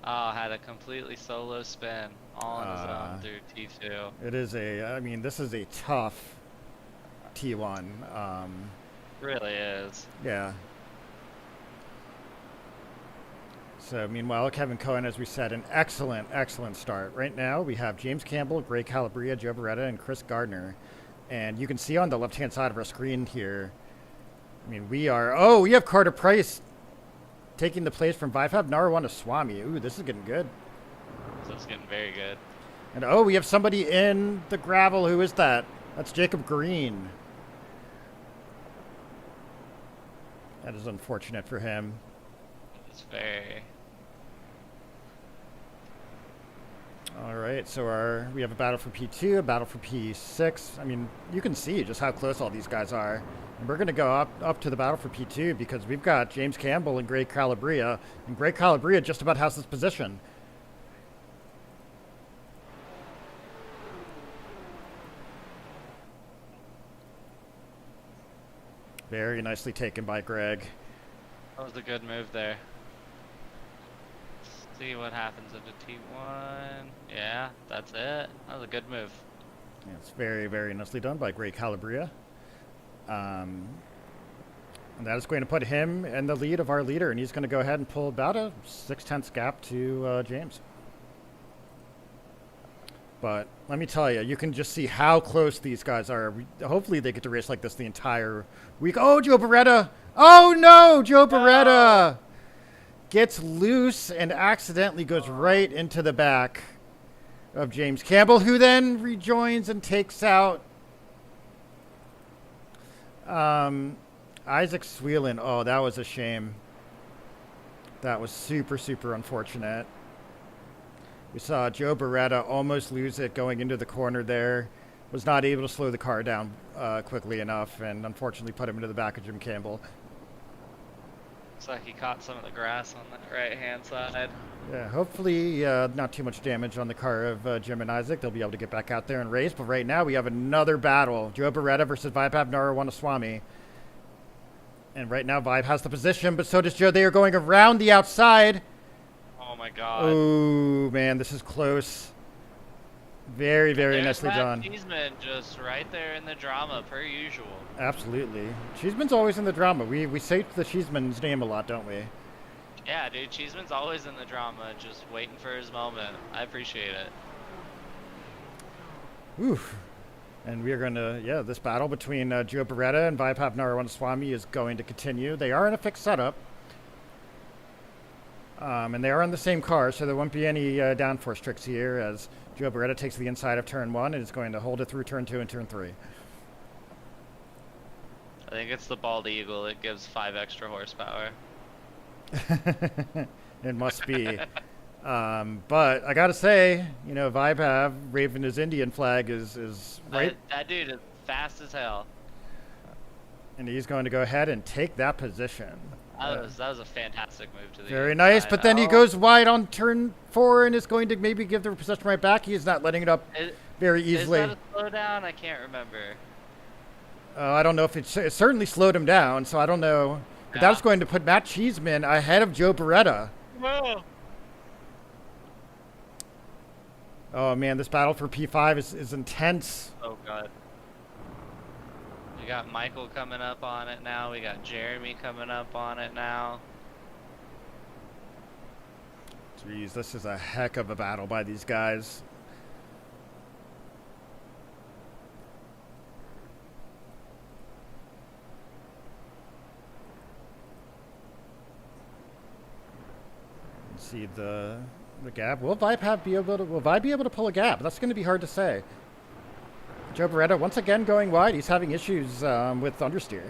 Oh, had a completely solo spin all on his own through T2. It is this is a tough T1. Really is. Yeah. So meanwhile, Kevin Cohen, as we said, an excellent start. Right now, we have James Campbell, Gray Calabria, Joe Beretta, and Chris Gardner. And you can see on the left-hand side of our screen here, we have Carter Price taking the place from Vifab Narawana Swami. Ooh, this is getting good. This is getting very good. And we have somebody in the gravel. Who is that? That's Jacob Green. That is unfortunate for him. It's very... All right, so we have a battle for P2, a battle for P6. You can see just how close all these guys are. And we're going to go up to the battle for P2 because we've got James Campbell and Gray Calabria. And Gray Calabria just about has this position. Very nicely taken by Greg. That was a good move there. See what happens into T1. Yeah, that's it. That was a good move. Yeah, it's very nicely done by Gray Calabria. And that is going to put him in the lead of our leader, and he's going to go ahead and pull about a 0.6 gap to James. But let me tell you, you can just see how close these guys are. Hopefully they get to race like this the entire week. Oh, Joe Beretta! Oh no, Joe Beretta! Gets loose and accidentally goes right into the back of James Campbell, who then rejoins and takes out Isaac Sweelan. Oh, that was a shame. That was super unfortunate. We saw Joe Beretta almost lose it going into the corner there. Was not able to slow the car down quickly enough, and unfortunately put him into the back of Jim Campbell. Looks like he caught some of the grass on the right-hand side. Yeah, hopefully not too much damage on the car of Jim and Isaac. They'll be able to get back out there and race. But right now we have another battle. Joe Beretta versus Vibhav Narawanaswamy. And right now Vibe has the position, but so does Joe. They are going around the outside. Oh my god. Oh, man, this is close. Very, very There's nicely Matt done. Cheeseman just right there in the drama, per usual. Absolutely. Cheeseman's always in the drama. We say the Cheeseman's name a lot, don't we? Yeah, dude, Cheeseman's always in the drama, just waiting for his moment. I appreciate it. Oof. And we are going to, yeah, this battle between Joe Beretta and Vaibhav Narayanaswamy is going to continue. They are in a fixed setup. And they are on the same car, so there won't be any downforce tricks here as Joe Beretta takes the inside of turn 1 and is going to hold it through turn 2 and turn 3. I think it's the bald eagle. It gives 5 extra horsepower. It must be. But I got to say, you know, Vaibhav waving his Indian flag is right. That dude is fast as hell. And he's going to go ahead and take that position. That was a fantastic move to the Very inside. nice, but then he goes wide on turn 4 and is going to maybe give the possession right back. He is not letting it up very easily. Is that a slowdown? I can't remember. I don't know if it certainly slowed him down, so I don't know. But Yeah. that's going to put Matt Cheeseman ahead of Joe Beretta. Whoa. Oh man, this battle for P5 is intense. Oh god. We got Michael coming up on it now. We got Jeremy coming up on it now. Jeez, this is a heck of a battle by these guys. See the gap. Will Vibe be able to pull a gap? That's going to be hard to say. Joe Beretta once again going wide. He's having issues with understeer.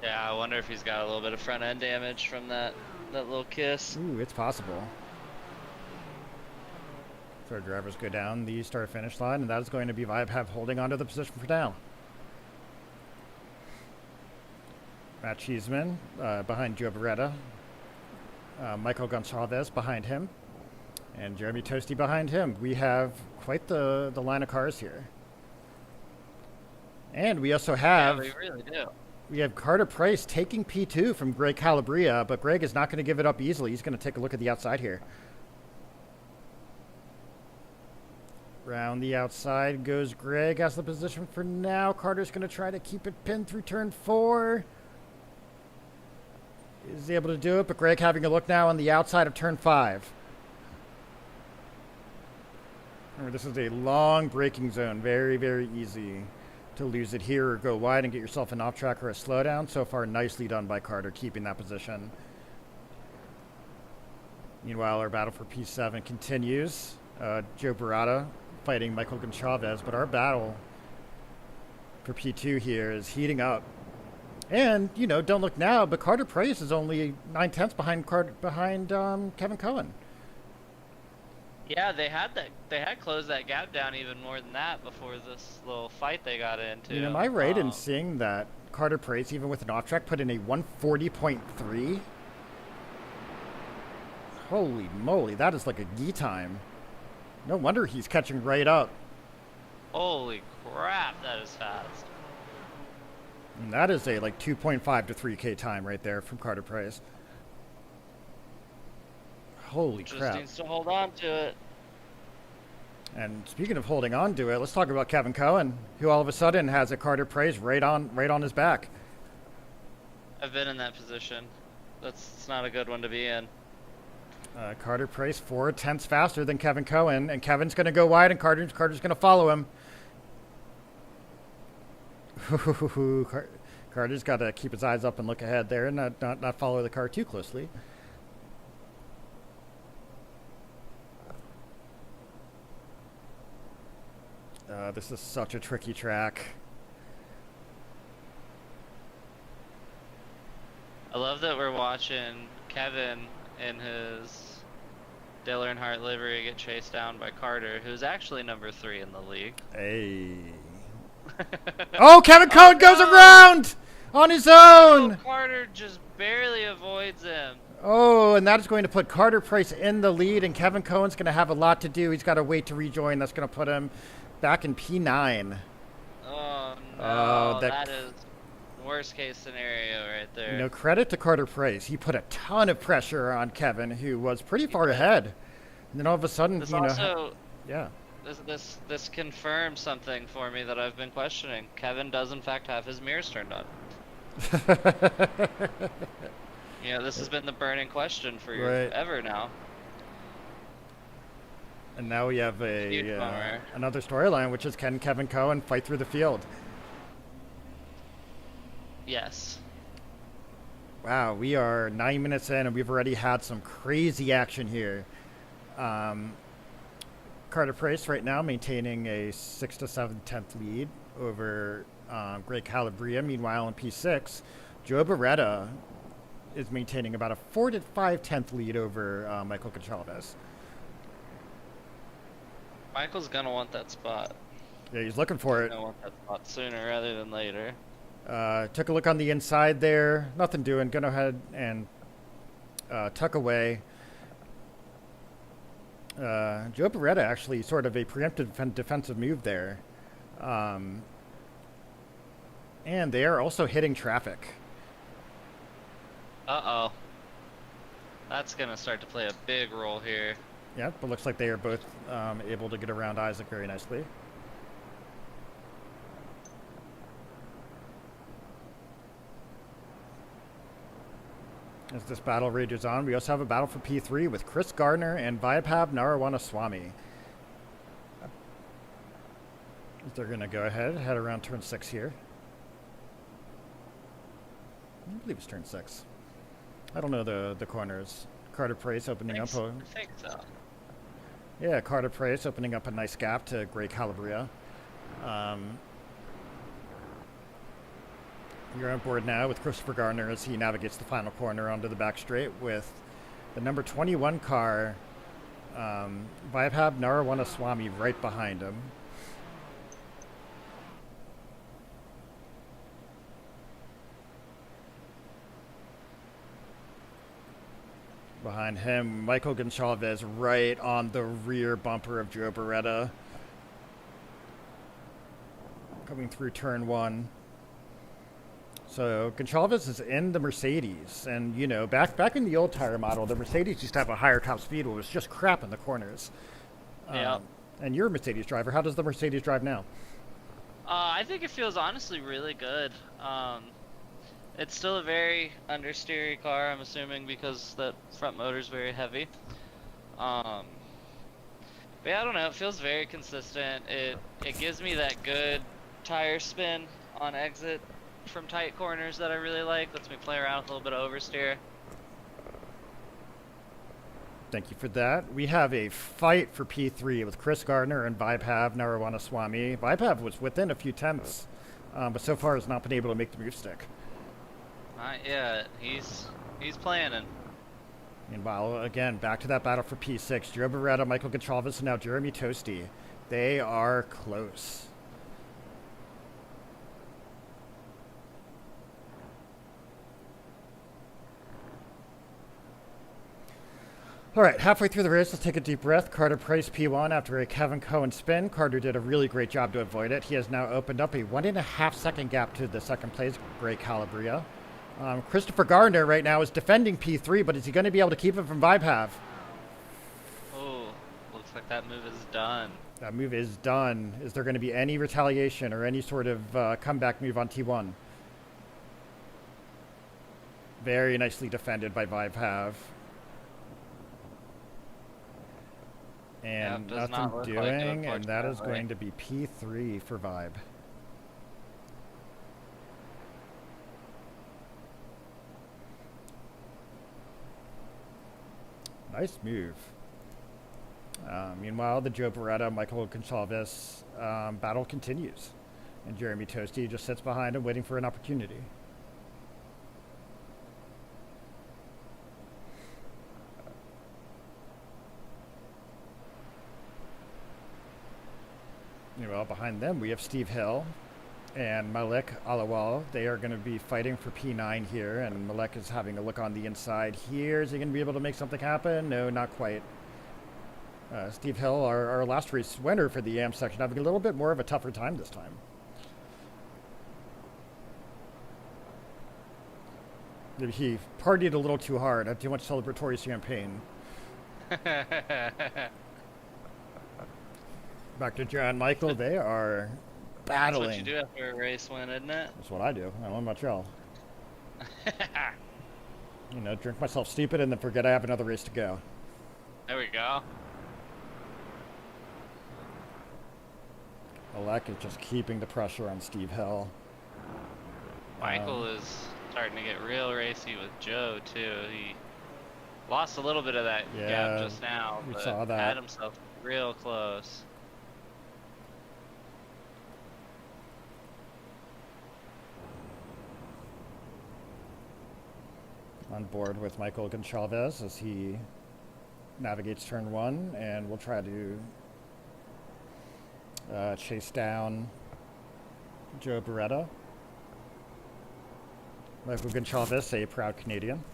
Yeah, I wonder if he's got a little bit of front end damage from that little kiss. Ooh, it's possible. So drivers go down the start finish line, and that is going to be Vibe holding onto the position for now. Matt Cheeseman behind Joe Beretta. Michael Gonçalves behind him. And Jeremy Toasty behind him. We have quite the line of cars here. And we also have... Yeah, we really do. We have Carter Price taking P2 from Greg Calabria, but Greg is not going to give it up easily. He's going to take a look at the outside here. Round the outside goes Greg as the position for now. Carter's going to try to keep it pinned through turn 4. Is able to do it, but Greg having a look now on the outside of turn 5. Remember, this is a long braking zone. Very, very easy to lose it here or go wide and get yourself an off track or a slowdown. So far, nicely done by Carter, keeping that position. Meanwhile, our battle for P7 continues. Joe Beretta fighting Michael Gonçalves, but our battle for P2 here is heating up. And, you know, don't look now, but Carter Price is only 9/10 behind Kevin Cohen. Yeah, they had closed that gap down even more than that before this little fight they got into. You know, am I right in seeing that Carter Price, even with an off track, put in a 140.3? Holy moly, that is like a gi time. No wonder he's catching right up. Holy crap, that is fast. And that is a like 2.5 to 3K time right there from Carter Price. Holy Just crap. needs to hold on to it. And speaking of holding on to it, let's talk about Kevin Cohen, who all of a sudden has a Carter Price right on his back. I've been in that position. It's not a good one to be in. Carter Price 4/10 faster than Kevin Cohen, and Kevin's going to go wide, and Carter's going to follow him. Carter's got to keep his eyes up and look ahead there, and not follow the car too closely. This is such a tricky track. I love that we're watching Kevin in his Dale Earnhardt livery get chased down by Carter, who's actually number 3 in the league. Hey. Oh, Kevin Cohen goes around on his own. Carter just barely avoids him. Oh, and that is going to put Carter Price in the lead, and Kevin Cohen's going to have a lot to do. He's got to wait to rejoin. That's going to put him back in P9. Oh, no. Oh, that is worst case scenario right there. You know, credit to Carter Price. He put a ton of pressure on Kevin, who was pretty far ahead. And then all of a sudden, This you know, also, yeah. This confirms something for me that I've been questioning. Kevin does in fact have his mirrors turned on. This has been the burning question for Right. ever now. And now we have Huge bummer. another storyline, which is can Kevin Cohen fight through the field? Yes. Wow, we are 9 minutes in and we've already had some crazy action here. Carter Price right now maintaining a 6 to 7/10 lead over Greg Calabria. Meanwhile, in P6, Joe Beretta is maintaining about a 4 to 5/10 lead over Michael Gonçalves. Michael's gonna want that spot. Yeah, he's looking for He's it. gonna want that spot sooner rather than later. Took a look on the inside there. Nothing doing. Gonna go ahead and tuck away. Joe Beretta actually sort of a preemptive defensive move there. And they are also hitting traffic. Uh-oh. That's gonna start to play a big role here. Yeah, but looks like they are both able to get around Isaac very nicely. As this battle rages on, we also have a battle for P3 with Chris Gardner and Vaibhav Narawanaswamy. They're going to go head around turn 6 here. I believe it's turn 6. I don't know the corners. Carter Price opening up. I think so. Yeah, Carter Price opening up a nice gap to Greg Calabria. You're on board now with Christopher Gardner as he navigates the final corner onto the back straight with the number 21 car, Vaibhav Narawanaswamy, right behind him. Behind him, Michael Gonçalves right on the rear bumper of Joe Beretta. Coming through turn 1. So Gonçalves is in the Mercedes, and back in the old tire model, the Mercedes used to have a higher top speed, but it was just crap in the corners. Yeah. And you're a Mercedes driver. How does the Mercedes drive now? I think it feels honestly really good. It's still a very understeery car, I'm assuming, because that front motor is very heavy. But yeah, I don't know. It feels very consistent. It gives me that good tire spin on exit from tight corners that I really like. Lets me play around with a little bit of oversteer. Thank you for that. We have a fight for P3 with Chris Gardner and Vaibhav Narawanaswamy. Vaibhav was within a few tenths, but so far has not been able to make the move stick. Not yet. He's planning. Meanwhile, again, back to that battle for P6. Joe Beretta, Michael Gonçalves, and now Jeremy Toasty. They are close. All right, halfway through the race, let's take a deep breath. Carter Price P1 after a Kevin Cohen spin. Carter did a really great job to avoid it. He has now opened up a 1.5 second gap to the second place, Greg Calabria. Christopher Gardner right now is defending P3, but is he going to be able to keep it from Vaibhav? Oh, looks like that move is done. That move is done. Is there going to be any retaliation or any sort of comeback move on T1? Very nicely defended by Vaibhav. And does not nothing look like doing, it, and that is unfortunately. going to be P3 for Vibe. Nice move. Meanwhile, the Joe Beretta, Michael Gonçalves battle continues. And Jeremy Toasty just sits behind him waiting for an opportunity. Well, behind them we have Steve Hill and Malik Alawal. They are going to be fighting for P9 here, and Malik is having a look on the inside here. Is he going to be able to make something happen? No, not quite. Steve Hill, our last race winner for the AM section, having a little bit more of a tougher time this time. Maybe he partied a little too hard, had too much celebratory champagne. Back to John and Michael. They are That's battling. what you do after a race win, isn't it? That's what I do. I don't know about y'all. You know, drink myself stupid and then forget I have another race to go. There we go. Alec is just keeping the pressure on Steve Hill. Michael is starting to get real racy with Joe too. He lost a little bit of that Yeah, gap just now, we but saw that. had himself real close. On board with Michael Goncalves as he navigates turn one, and we'll try to chase down Joe Beretta. Michael Goncalves, a proud Canadian.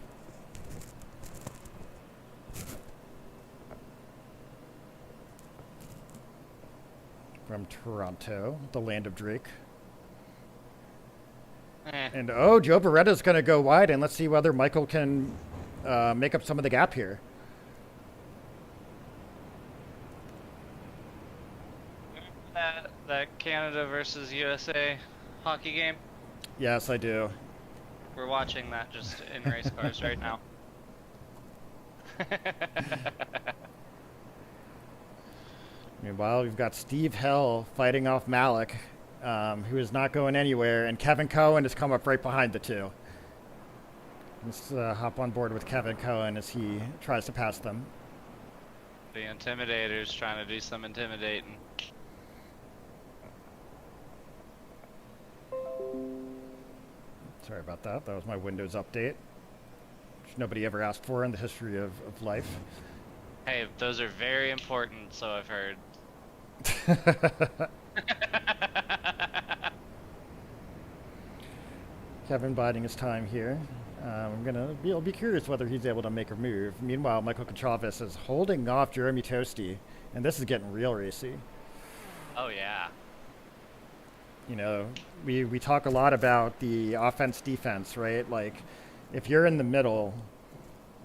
From Toronto, the land of Drake. And oh, Joe Beretta's going to go wide, and let's see whether Michael can make up some of the gap here. That Canada versus USA hockey game? Yes, I do. We're watching that just in race cars right now. Meanwhile, we've got Steve Hill fighting off Malik, who is not going anywhere, and Kevin Cohen has come up right behind the two. Let's hop on board with Kevin Cohen as he tries to pass them. The Intimidator's trying to do some intimidating. Sorry about that. That was my Windows update, which nobody ever asked for in the history of life. Hey, those are very important, so I've heard. Kevin biding his time here. I'll be curious whether he's able to make a move. Meanwhile, Michael Goncalves is holding off Jeremy Toasty, and this is getting real racy. Oh yeah. You know, we talk a lot about the offense defense, right? Like, if you're in the middle,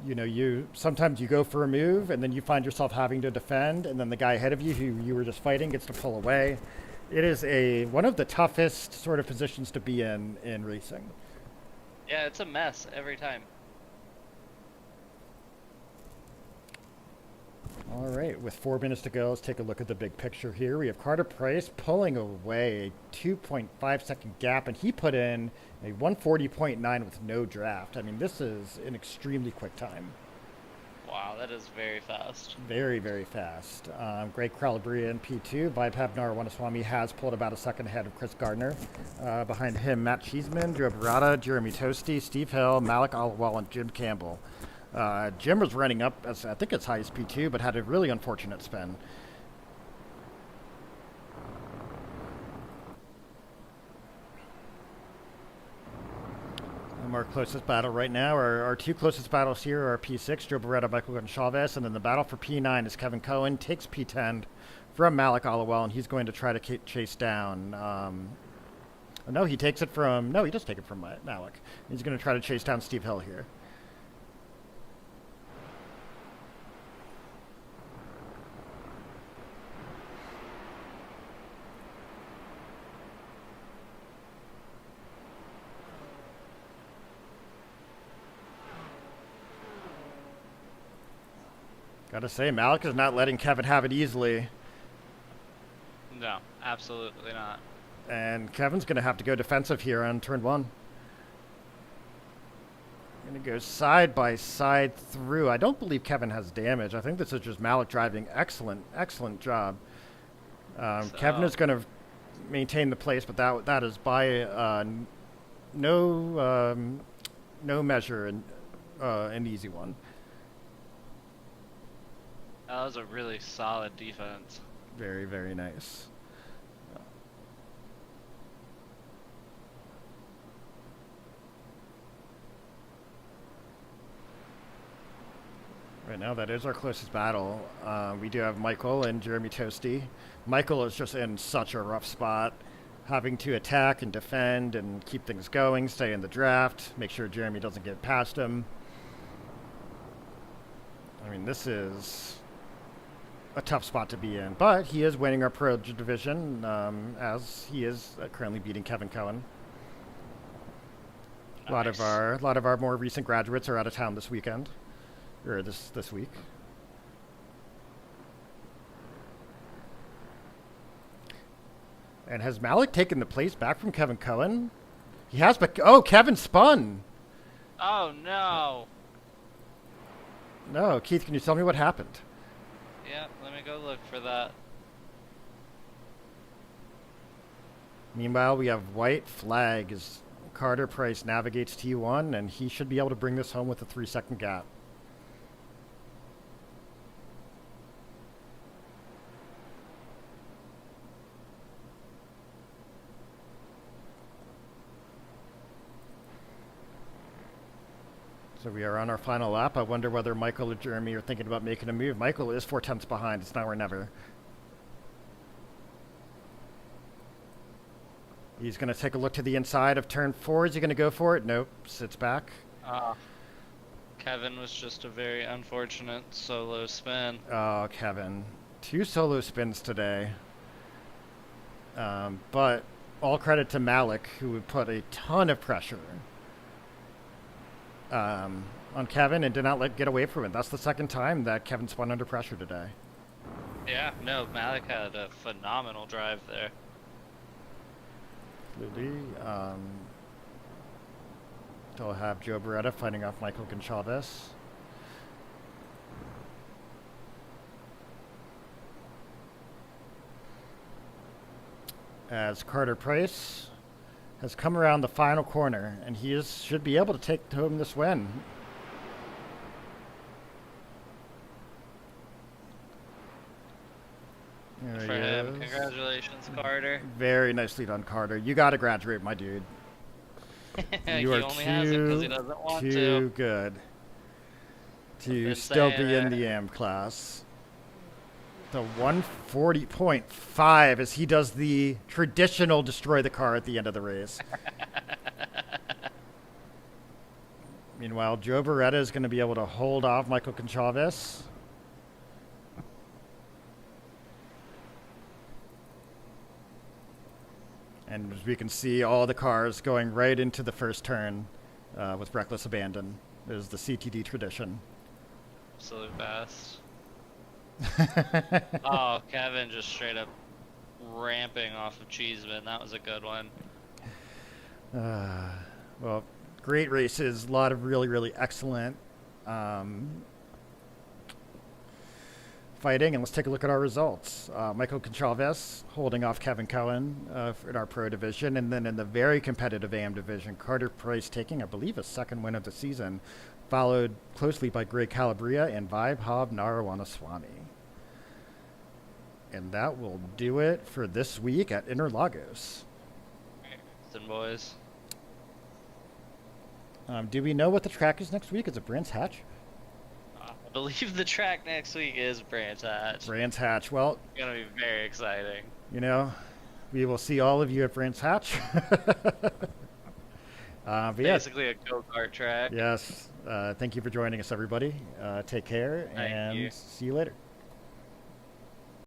you know, sometimes you go for a move and then you find yourself having to defend, and then the guy ahead of you who you were just fighting gets to pull away. It is one of the toughest sort of positions to be in racing. Yeah, it's a mess every time. All right, with 4 minutes to go, let's take a look at the big picture here. We have Carter Price pulling away a 2.5 second gap, and he put in a 140.9 with no draft. I mean, this is an extremely quick time. Wow, that is very fast. Very, very fast. Greg Calabria in P2. Vaibhav Narawanaswamy has pulled about a second ahead of Chris Gardner. Behind him, Matt Cheeseman, Joe Beretta, Jeremy Toasty, Steve Hill, Malik Alawal, and Jim Campbell. Jim was running up, as I think as high as P2, but had a really unfortunate spin. Our closest battle right now, our two closest battles here are P6, Joe Beretta, Michael Goncalves, and then the battle for P9 is Kevin Cohen takes P10 from Malik Alawal, and he's going to try to chase down. No, he takes it from. No, he does take it from Malik. He's going to try to chase down Steve Hill here. Gotta say, Malik is not letting Kevin have it easily. No, absolutely not. And Kevin's gonna have to go defensive here on turn one. Gonna go side by side through. I don't believe Kevin has damage. I think this is just Malik driving. Excellent, excellent job. Kevin is gonna maintain the place, but that is by no measure an easy one. That was a really solid defense. Very, very nice. Right now, that is our closest battle. We do have Michael and Jeremy Toasty. Michael is just in such a rough spot, having to attack and defend and keep things going, stay in the draft, make sure Jeremy doesn't get past him. I mean, this is a tough spot to be in. But he is winning our pro division, as he is currently beating Kevin Cohen. A lot of our more recent graduates are out of town this weekend, or this week. And has Malik taken the place back from Kevin Cohen? He has, but Kevin spun. Oh no. No, Keith, can you tell me what happened? Yeah, let me go look for that. Meanwhile, we have white flag as Carter Price navigates T1, and he should be able to bring this home with a 3-second gap. So we are on our final lap. I wonder whether Michael or Jeremy are thinking about making a move. Michael is 4/10 behind. It's now or never. He's going to take a look to the inside of turn 4. Is he going to go for it? Nope. Sits back. Kevin was just a very unfortunate solo spin. Oh, Kevin. 2 solo spins today. But all credit to Malik, who would put a ton of pressure on Kevin and did not get away from it. That's the second time that Kevin spun under pressure today. Yeah, no, Malik had a phenomenal drive there. Absolutely. They'll have Joe Beretta fighting off Michael Goncalves. As Carter Price has come around the final corner, and he should be able to take home this win. There For he him, is. congratulations, Carter. Very nicely done, Carter. You got to graduate, my dude. He You are only has it because he doesn't want too to. good to Been still saying be in it. the AM class. The 140.5 as he does the traditional destroy the car at the end of the race. Meanwhile, Joe Beretta is going to be able to hold off Michael Goncalves. And as we can see, all the cars going right into the first turn with reckless abandon. It is the CTD tradition. Absolute best. Oh, Kevin just straight up ramping off of Cheeseman. That was a good one. Well, great races. A lot of really, really excellent fighting. And let's take a look at our results. Michael Goncalves holding off Kevin Cohen in our pro division. And then in the very competitive AM division, Carter Price taking, I believe, a second win of the season, followed closely by Greg Calabria and Vaibhav Narayanaswamy. And that will do it for this week at Interlagos. Listen, boys. Do we know what the track is next week? Is it Brands Hatch? I believe the track next week is Brands Hatch. Brands Hatch. Well, It's gonna be very exciting. you know, we will see all of you at Brands Hatch. But yeah, Basically a go-kart track. yes. Thank you for joining us, everybody. Take care, Thank and you. see you later.